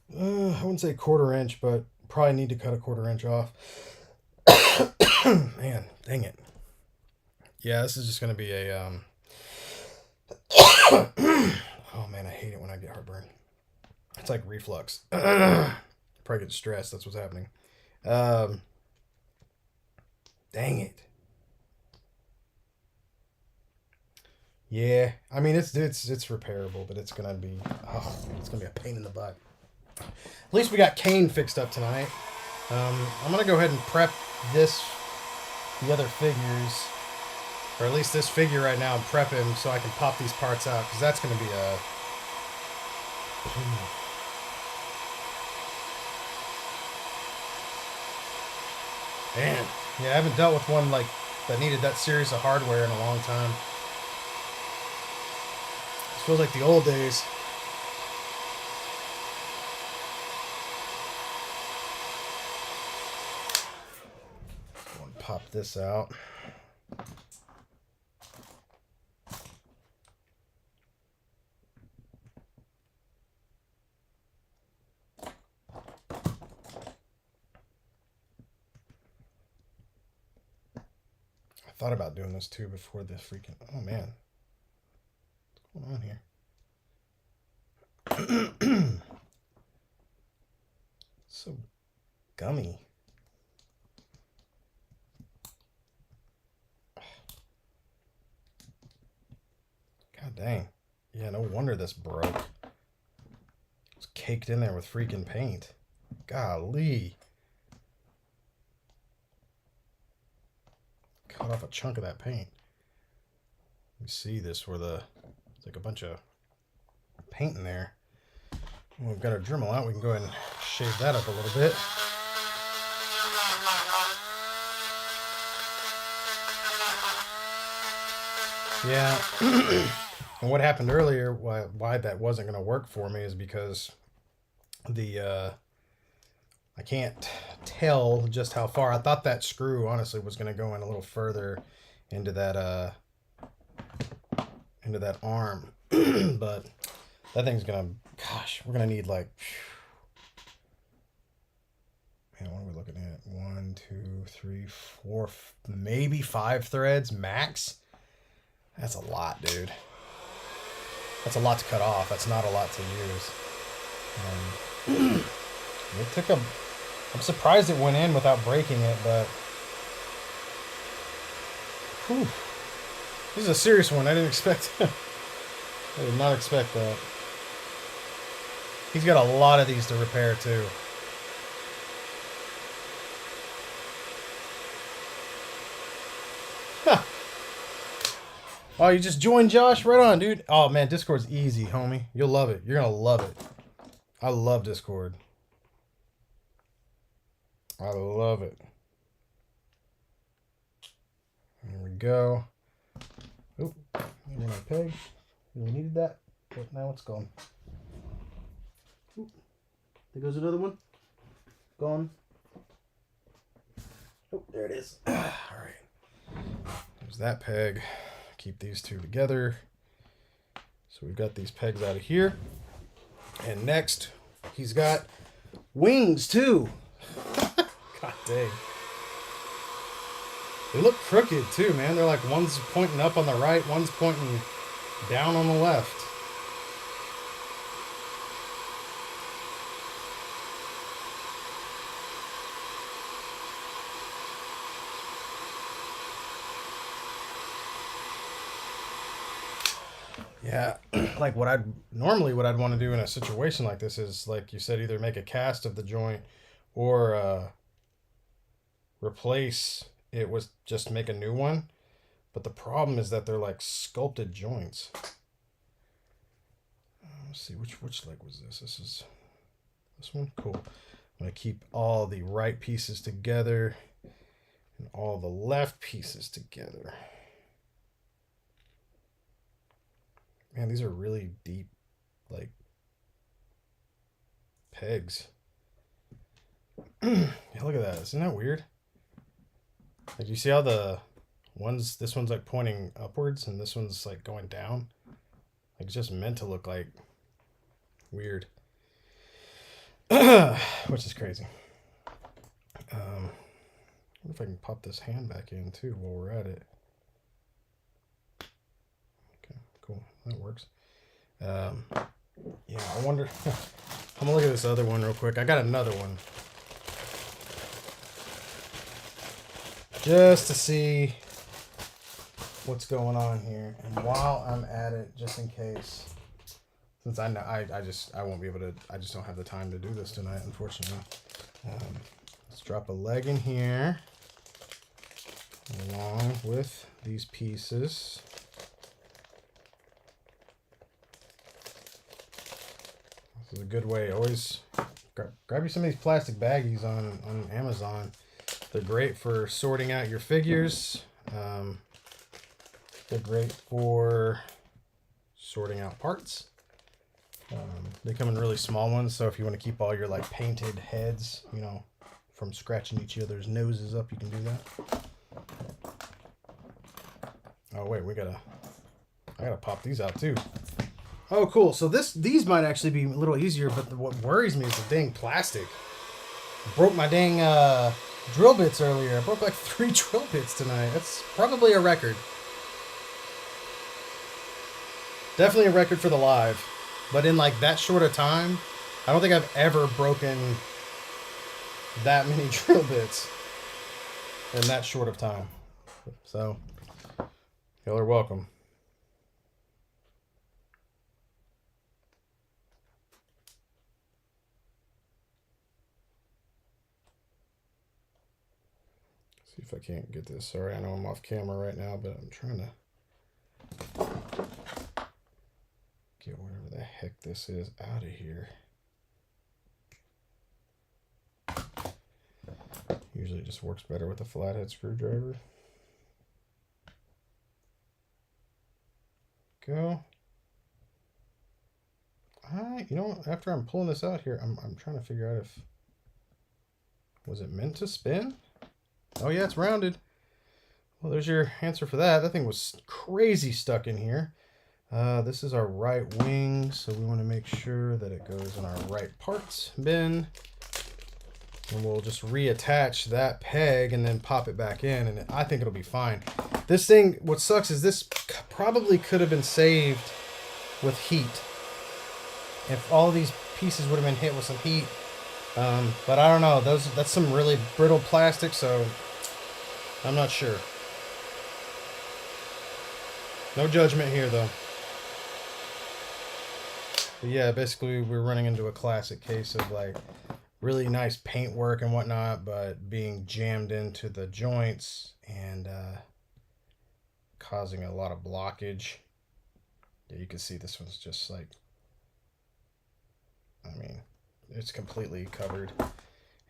wouldn't say 1/4 inch, but probably need to cut a 1/4 inch off. Man, dang it. Yeah, this is just going to be a, oh man, I hate it when I get heartburn. It's like reflux. Probably get stressed, that's what's happening. Dang it. Yeah, I mean it's repairable, but it's gonna be a pain in the butt. At least we got Kane fixed up tonight. I'm gonna go ahead and prep the other figures, or at least this figure right now, and prep him so I can pop these parts out, because that's gonna be a man. Yeah, I haven't dealt with one like that needed that serious of hardware in a long time. It feels like the old days. Pop this out. thought about doing this too before the freaking... Oh, man. What's going on here? So gummy. God dang. Yeah, no wonder this broke. It's caked in there with freaking paint. Golly. Cut off a chunk of that paint. You see this where it's like a bunch of paint in there. When we've got our Dremel out, we can go ahead and shave that up a little bit. Yeah. And what happened earlier, why that wasn't going to work for me, is because I can't tell just how far. I thought that screw, honestly, was going to go in a little further into that arm. But that thing's going to, gosh, we're going to need like, man, what are we looking at? 1, 2, 3, 4, maybe 5 threads max. That's a lot, dude. That's a lot to cut off. That's not a lot to use. It took a... I'm surprised it went in without breaking it, but... Whew. This is a serious one. I didn't expect... I did not expect that. He's got a lot of these to repair, too. Oh, you just joined, Josh? Right on, dude. Oh, man, Discord's easy, homie. You'll love it. You're going to love it. I love Discord. I love it. There we go. Oop, my peg. We needed that, but now it's gone. Oop. There goes another one. Gone. Oh, there it is. All right. There's that peg. Keep these two together. So we've got these pegs out of here. And next, he's got wings too. God dang. They look crooked too, man. They're like one's pointing up on the right, one's pointing down on the left. Yeah, like what I'd want to do in a situation like this is, like you said, either make a cast of the joint or replace it with just make a new one. But the problem is that they're like sculpted joints. Let's see, which leg was this? This is this one? Cool. I'm going to keep all the right pieces together and all the left pieces together. Man, these are really deep, like, pegs. Yeah, look at that. Isn't that weird? Like, you see how this one's like pointing upwards and this one's like going down? Like, it's just meant to look like weird. Which is crazy. I wonder if I can pop this hand back in too while we're at it. Cool, that works. Yeah, I wonder. I'm gonna look at this other one real quick. I got another one just to see what's going on here. And while I'm at it, just in case, since I know I won't be able to. I just don't have the time to do this tonight, unfortunately. Let's drop a leg in here along with these pieces. This is a good way. Always grab you some of these plastic baggies on Amazon. They're great for sorting out your figures. They're great for sorting out parts. They come in really small ones, so if you want to keep all your like painted heads, you know, from scratching each other's noses up, you can do that. Oh wait, I gotta pop these out too. Oh, cool. So these might actually be a little easier, but what worries me is the dang plastic. Broke my dang drill bits earlier. I broke like 3 drill bits tonight. That's probably a record. Definitely a record for the live. But in like that short a time, I don't think I've ever broken that many drill bits in that short of time. So, y'all are welcome. See if I can't get this. Sorry, I know I'm off camera right now, but I'm trying to get whatever the heck this is out of here. Usually it just works better with a flathead screwdriver. Go. You know, after I'm pulling this out here, I'm trying to figure out if, was it meant to spin? Oh yeah, it's rounded. Well, there's your answer for that. That thing was crazy stuck in here. This is our right wing, so we want to make sure that it goes in our right parts bin. And we'll just reattach that peg and then pop it back in, and I think it'll be fine. This thing, what sucks is this probably could have been saved with heat. If all of these pieces would have been hit with some heat. But I don't know. That's some really brittle plastic, so I'm not sure. No judgment here, though. But yeah, basically we're running into a classic case of like really nice paint work and whatnot, but being jammed into the joints and causing a lot of blockage. Yeah, you can see this one's just like, I mean, it's completely covered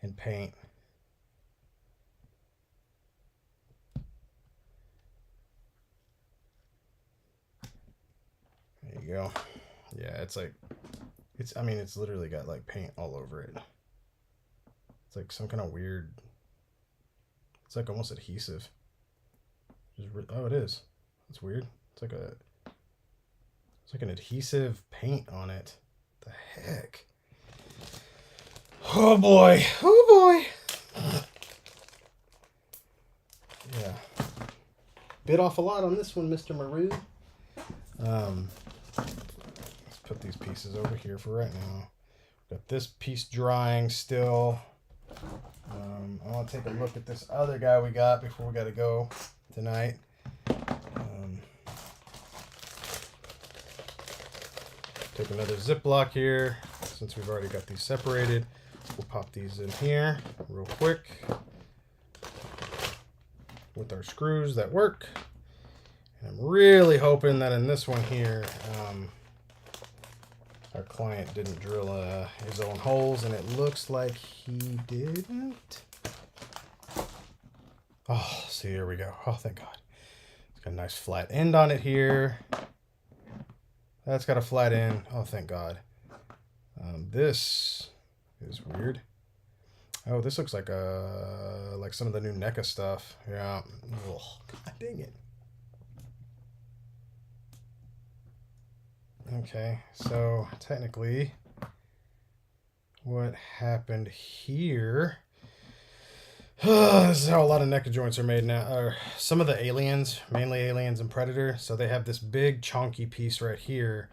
in paint. There you go. Yeah, it's like, I mean, it's literally got like paint all over it. It's like some kind of weird, it's like almost adhesive. Oh, it is. That's weird. It's like an adhesive paint on it. The heck? Oh boy. Oh boy. Yeah. Bit off a lot on this one, Mr. Maru. Let's put these pieces over here for right now. Got this piece drying still. I want to take a look at this other guy we got before we got to go tonight. Take another Ziploc here. Since we've already got these separated, we'll pop these in here real quick with our screws that work. And I'm really hoping that in this one here, our client didn't drill his own holes, and it looks like he didn't. Oh, see, here we go. Oh, thank God. It's got a nice flat end on it here. That's got a flat end. Oh, thank God. This is weird. Oh, this looks like some of the new NECA stuff. Yeah. Ugh, God dang it. Okay, so technically what happened here, this is how a lot of NECA joints are made now. Some of the aliens, mainly aliens and Predator, so they have this big chunky piece right here,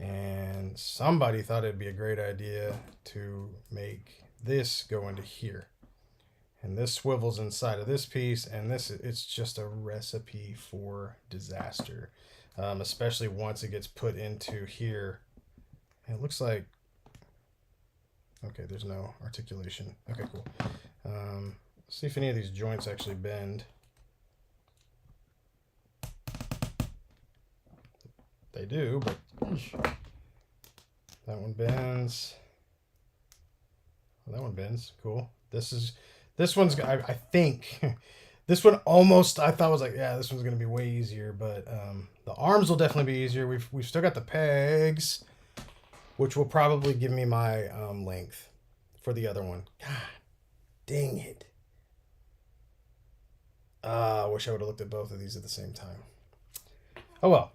and somebody thought it'd be a great idea to make this go into here. And this swivels inside of this piece, and it's just a recipe for disaster. Especially once it gets put into here. And it looks like, okay, there's no articulation. Okay, cool. See if any of these joints actually bend. They do, but that one bends. Well, that one bends. Cool. This one's, I think, this one almost, I thought was like, yeah, this one's going to be way easier, but the arms will definitely be easier. We've still got the pegs, which will probably give me my length for the other one. God dang it. I wish I would have looked at both of these at the same time. Oh well.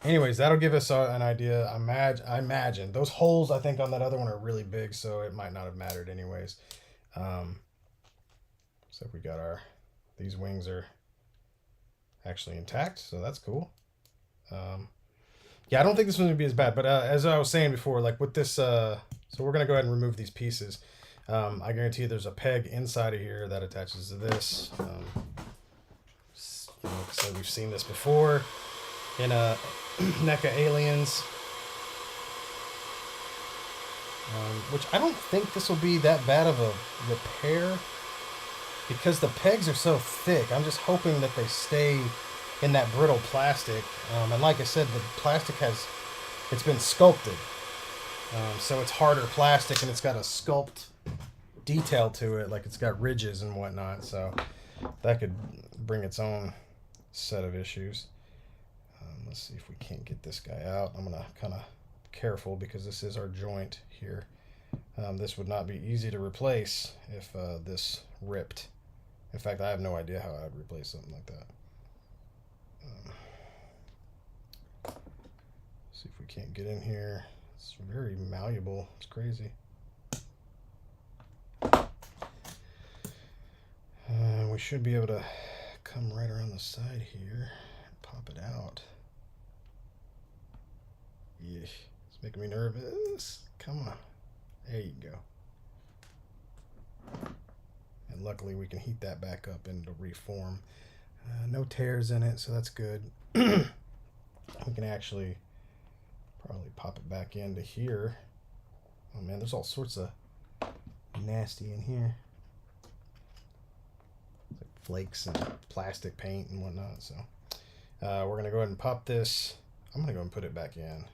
Anyways, that'll give us an idea. I imagine. Those holes, I think, on that other one are really big, so it might not have mattered anyways. So we got these wings are actually intact, so that's cool. Yeah, I don't think this one's gonna be as bad, but as I was saying before, like with this, so we're gonna go ahead and remove these pieces. I guarantee you there's a peg inside of here that attaches to this. So we've seen this before in NECA Aliens, which I don't think this will be that bad of a repair because the pegs are so thick. I'm just hoping that they stay in that brittle plastic. And like I said, the plastic it's been sculpted. So it's harder plastic and it's got a sculpt detail to it, like it's got ridges and whatnot. So that could bring its own set of issues. Let's see if we can't get this guy out. I'm gonna kind of careful because this is our joint here. This would not be easy to replace if this ripped. In fact, I have no idea how I'd replace something like that. See if we can't get in here. It's very malleable. It's crazy. We should be able to come right around the side here and pop it out. Yeah, it's making me nervous. Come on. There you go. And luckily we can heat that back up and it'll reform. No tears in it, so that's good. We can actually probably pop it back into here. Oh man, there's all sorts of nasty in here. It's like flakes and plastic paint and whatnot. So we're gonna go ahead and pop this. I'm gonna go and put it back in.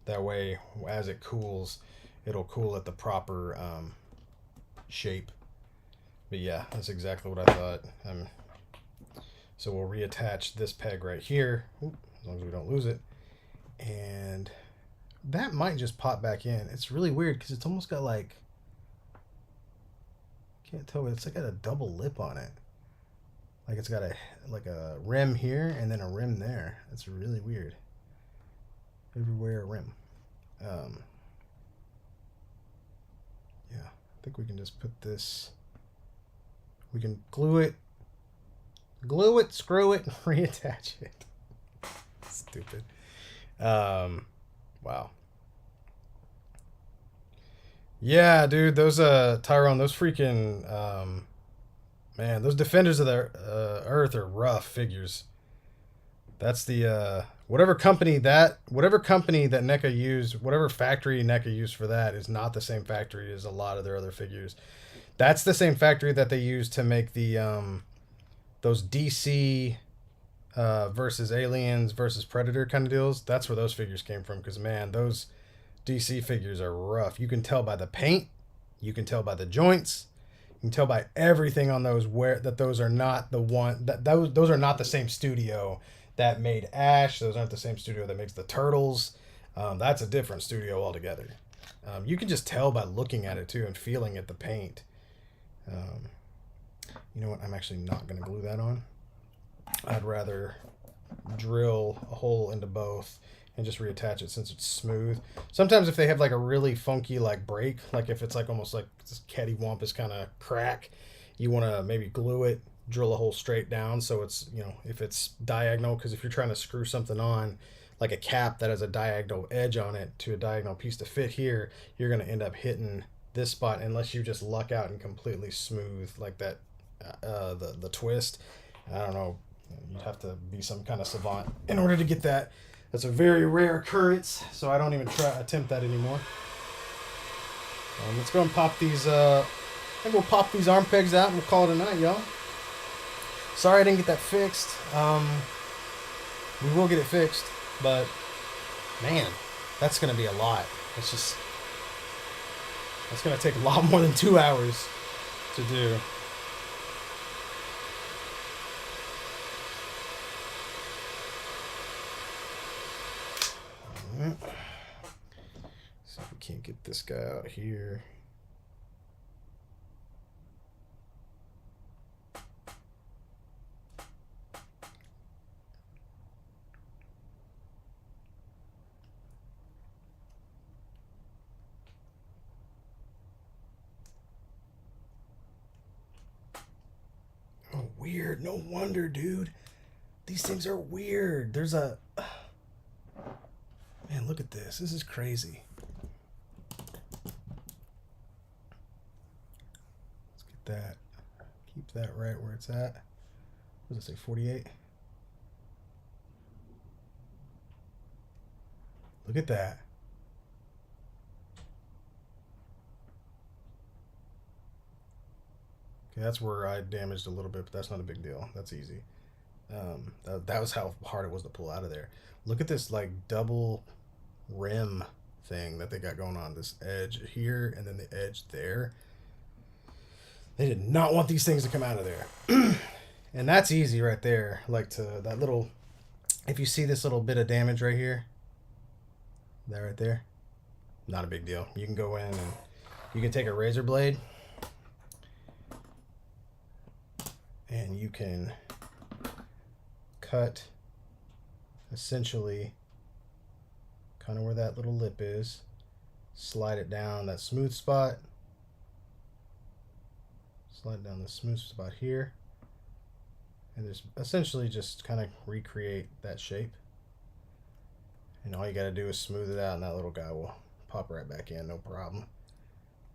That way, as it cools, it'll cool at the proper shape. But yeah, that's exactly what I thought. So we'll reattach this peg right here, as long as we don't lose it. And that might just pop back in. It's really weird because it's almost got like, can't tell, but it's like got a double lip on it. Like it's got a rim here and then a rim there. It's really weird. Everywhere a rim. Yeah, I think we can just put this. We can glue it, screw it, and reattach it. Stupid. Wow. Yeah, dude, those Tyrone, those freaking man, those Defenders of the Earth are rough figures. That's the whatever company that NECA used, whatever factory NECA used for that is not the same factory as a lot of their other figures. That's the same factory that they used to make the those DC versus Aliens versus Predator kind of deals. That's where those figures came from. Because man, those DC figures are rough. You can tell by the paint. You can tell by the joints. You can tell by everything on those that those are not the one that those are not the same studio that made Ash. Those aren't the same studio that makes the Turtles. That's a different studio altogether. You can just tell by looking at it too and feeling at the paint. You know what? I'm actually not going to glue that on. I'd rather drill a hole into both and just reattach it since it's smooth. Sometimes if they have like a really funky like break, like if it's like almost like this cattywampus kind of crack, you want to maybe glue it, drill a hole straight down so it's, you know, if it's diagonal, because if you're trying to screw something on like a cap that has a diagonal edge on it to a diagonal piece to fit here, you're going to end up hitting this spot unless you just luck out and completely smooth like that the twist. I don't know, you'd have to be some kind of savant in order to get that. That's a very rare occurrence, so I don't even attempt that anymore. Let's go and pop these I think we'll pop these arm pegs out and we'll call it a night, y'all. Sorry I didn't get that fixed. We will get it fixed, but man, that's gonna be a lot. That's gonna take a lot more than 2 hours to do. See if we can't get this guy out here. weird. No wonder, dude. These things are weird. There's a... Man, look at this. This is crazy. Let's get that. Keep that right where it's at. What does it say, 48? Look at that. Okay, that's where I damaged a little bit, but that's not a big deal. That's easy. That was how hard it was to pull out of there. Look at this like double rim thing that they got going on. This edge here and then the edge there. They did not want these things to come out of there. And that's easy right there. Like to that little, if you see this little bit of damage right here, that right there, not a big deal. You can go in and you can take a razor blade and you can cut essentially kind of where that little lip is, slide it down that smooth spot, slide down the smooth spot here, and just essentially just kind of recreate that shape. And all you got to do is smooth it out and that little guy will pop right back in, no problem.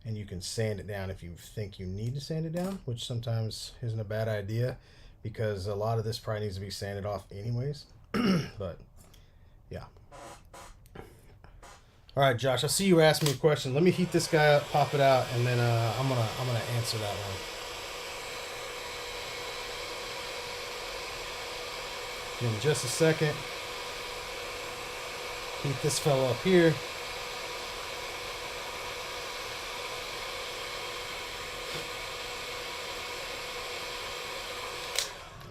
And you can sand it down if you think you need to sand it down, which sometimes isn't a bad idea because a lot of this probably needs to be sanded off anyways. But yeah. All right, Josh, I see you asked me a question. Let me heat this guy up, pop it out, and then I'm gonna answer that one. In just a second. Heat this fella up here.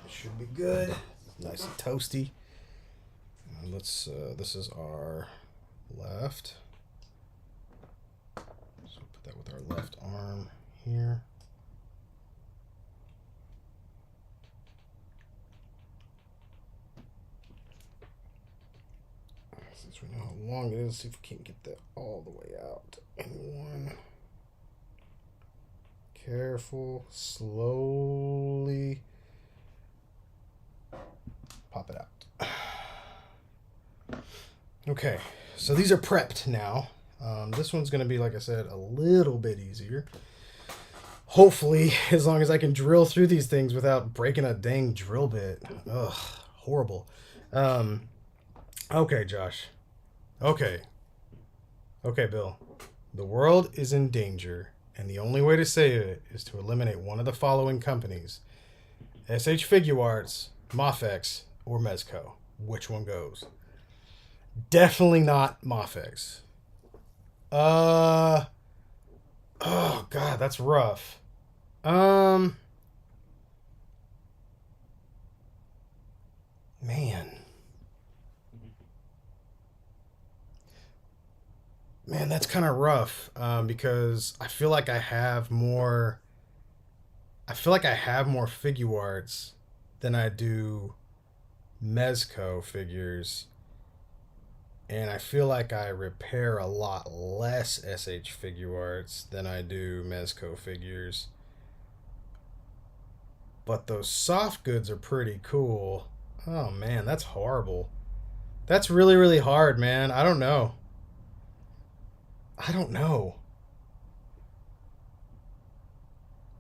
Should be good. Nice and toasty. And let's this is our left. So put that with our left arm here. Since we know how long it is, see if we can get that all the way out in one. Careful, slowly pop it out. Okay, so these are prepped now. This one's going to be, like I said, a little bit easier. Hopefully, as long as I can drill through these things without breaking a dang drill bit. Ugh, horrible. Okay, Josh. Okay, Bill. The world is in danger, and the only way to save it is to eliminate one of the following companies. SH Figuarts, Mafex, or Mezco. Which one goes? Definitely not Mafex. Oh God, that's rough. Man, that's kind of rough. Because I feel like I have more. I feel like I have more Figuarts than I do Mezco figures, and I feel like I repair a lot less SH Figuarts than I do Mezco figures. But those soft goods are pretty cool. Oh man, that's horrible. That's really, really hard, man. I don't know.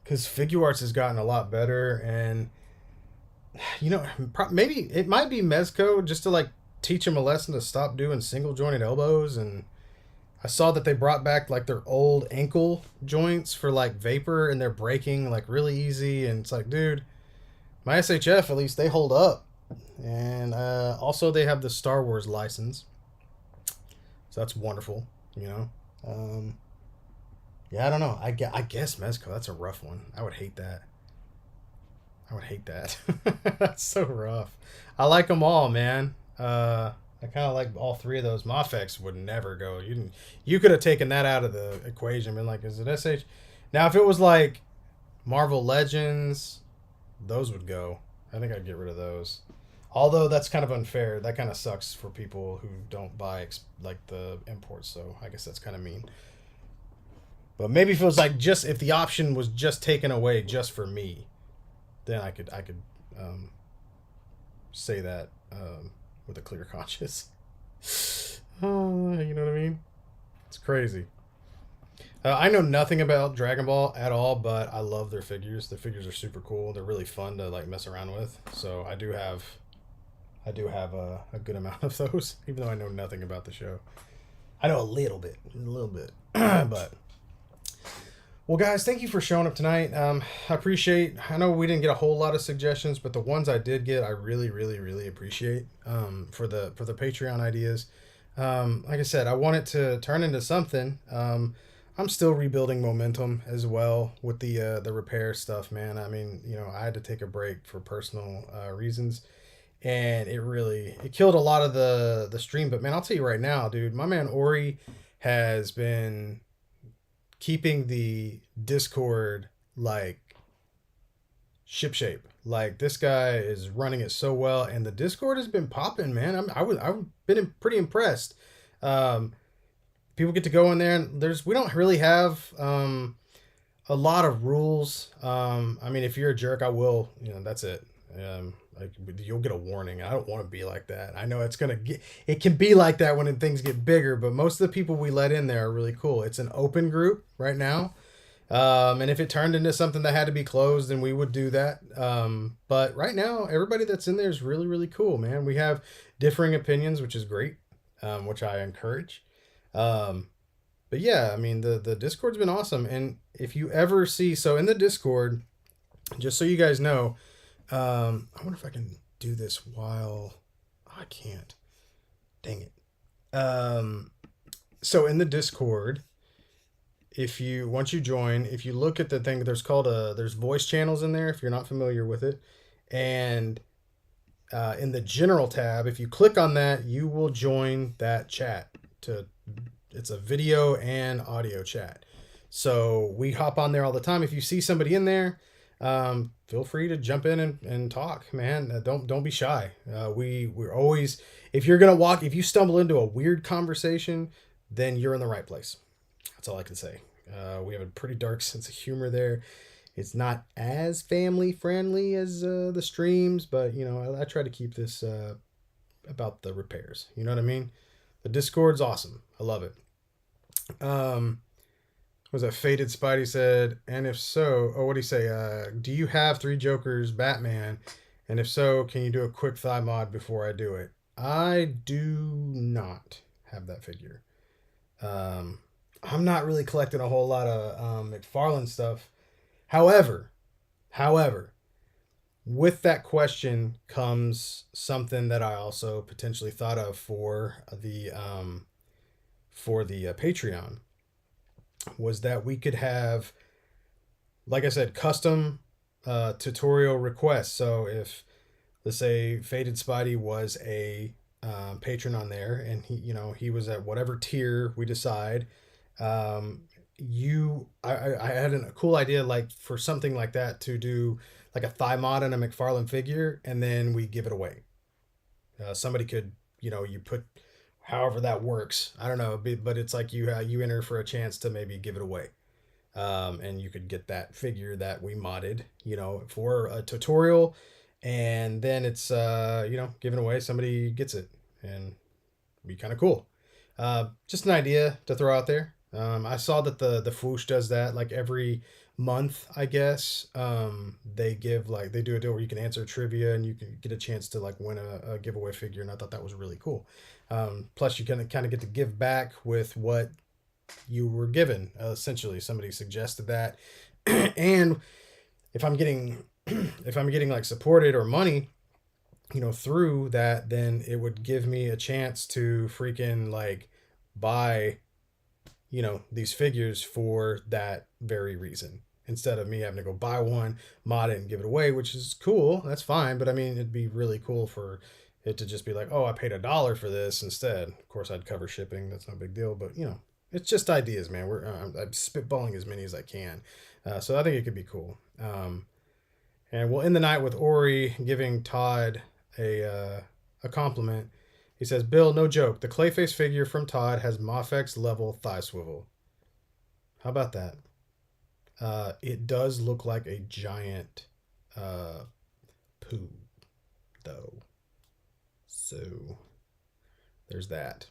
Because Figuarts has gotten a lot better, and you know, maybe it might be Mezco just to like teach him a lesson to stop doing single jointed elbows. And I saw that they brought back like their old ankle joints for like Vapor, and they're breaking like really easy. And it's like, dude, my SHF, at least they hold up. And also they have the Star Wars license, so that's wonderful, you know. Yeah, I don't know. I guess Mezco, that's a rough one. I would hate that. That's so rough. I like them all, man. I kind of like all three of those. Mafex would never go. You could have taken that out of the equation. Been like, is it SH? Now, if it was like Marvel Legends, those would go. I think I'd get rid of those. Although that's kind of unfair. That kind of sucks for people who don't buy like the imports. So I guess that's kind of mean. But maybe if it was like if the option was just taken away just for me, then I could say that with a clear conscience. You know what I mean? It's crazy. I know nothing about Dragon Ball at all, but I love their figures. Their figures are super cool. They're really fun to like mess around with. So I do have a good amount of those, even though I know nothing about the show. I know a little bit, but well, guys, thank you for showing up tonight. I appreciate. I know we didn't get a whole lot of suggestions, but the ones I did get, I really, really, really appreciate. For the Patreon ideas. Like I said, I want it to turn into something. I'm still rebuilding momentum as well with the repair stuff, man. I mean, I had to take a break for personal reasons, and it killed a lot of the stream. But man, I'll tell you right now, dude, my man Ori has been keeping the Discord like shipshape. Like this guy is running it so well, and the Discord has been popping, man. I've been pretty impressed. Um, People get to go in there, and we don't really have a lot of rules. I mean, if you're a jerk, I will. That's it. Like you'll get a warning. I don't want to be like that. I know it can be like that when things get bigger, but most of the people we let in there are really cool. It's an open group right now. And if it turned into something that had to be closed, then we would do that. But right now, everybody that's in there is really, really cool, man. We have differing opinions, which is great, which I encourage. Um, but yeah, I mean, the Discord's been awesome. And if you ever see, so in the Discord, just so you guys know, I wonder if I can do this while I can't. Dang it. So in the Discord, once you join, if you look at the thing, there's voice channels in there if you're not familiar with it, and in the general tab, if you click on that, you will join that chat. It's a video and audio chat, so we hop on there all the time. If you see somebody in there, feel free to jump in and talk, man. Don't be shy. We're always, if you stumble into a weird conversation, then you're in the right place. That's all I can say. We have a pretty dark sense of humor there. It's not as family friendly as the streams, but I try to keep this about the repairs. You know what I mean? The Discord's awesome. I love it. Was that Faded Spidey said, and if so, what do you say? Do you have Three Jokers Batman? And if so, can you do a quick thigh mod before I do it? I do not have that figure. I'm not really collecting a whole lot of McFarlane stuff. However, with that question comes something that I also potentially thought of for the Patreon, was that we could have, like I said, custom tutorial requests. So if, let's say, Faded Spidey was a patron on there, and he was at whatever tier we decide. I had a cool idea, like for something like that, to do like a thigh mod and a McFarlane figure, and then we give it away. Somebody could, you put however that works. I don't know, but it's like you enter for a chance to maybe give it away. And you could get that figure that we modded, for a tutorial, and then it's given away. Somebody gets it, and it'd be kind of cool. Just an idea to throw out there. I saw that the Fwoosh does that like every month, I guess. They do a deal where you can answer trivia and you can get a chance to like win a giveaway figure, and I thought that was really cool. Plus you can kind of get to give back with what you were given. Essentially, somebody suggested that, and if I'm getting like supported or money, through that, then it would give me a chance to freaking like buy these figures for that very reason, instead of me having to go buy one, mod it, and give it away, which is cool. That's fine. But I mean, it'd be really cool for it to just be like, oh, I paid $1 for this instead. Of course, I'd cover shipping. That's no big deal. But it's just ideas, man. I'm spitballing as many as I can. So I think it could be cool. And we'll end the night with Ori giving Todd a compliment. He says, Bill, no joke, the Clayface figure from Todd has Mafex level thigh swivel. How about that? It does look like a giant poo, though. So there's that.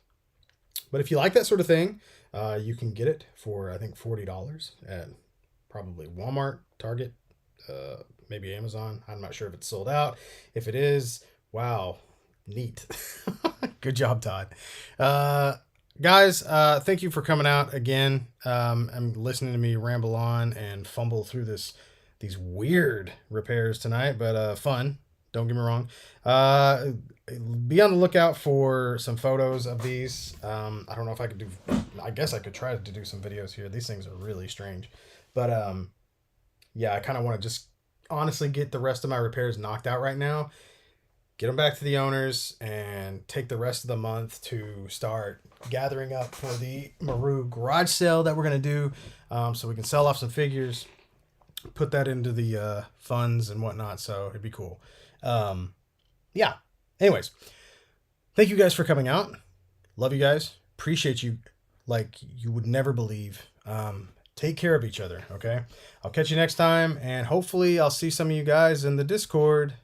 But if you like that sort of thing, you can get it for, I think, $40 at probably Walmart, Target, maybe Amazon. I'm not sure if it's sold out. If it is, wow, neat. Good job, Todd. Guys, thank you for coming out again and listening to me ramble on and fumble through these weird repairs tonight, but fun. Don't get me wrong. Be on the lookout for some photos of these. I don't know if I could do. I guess I could try to do some videos here. These things are really strange, but yeah, I kind of want to just honestly get the rest of my repairs knocked out right now. Get them back to the owners and take the rest of the month to start gathering up for the Maru garage sale that we're gonna do, so we can sell off some figures, put that into the funds and whatnot. So it'd be cool. Yeah. Anyways, thank you guys for coming out. Love you guys. Appreciate you like you would never believe. Take care of each other, okay? I'll catch you next time, and hopefully I'll see some of you guys in the Discord.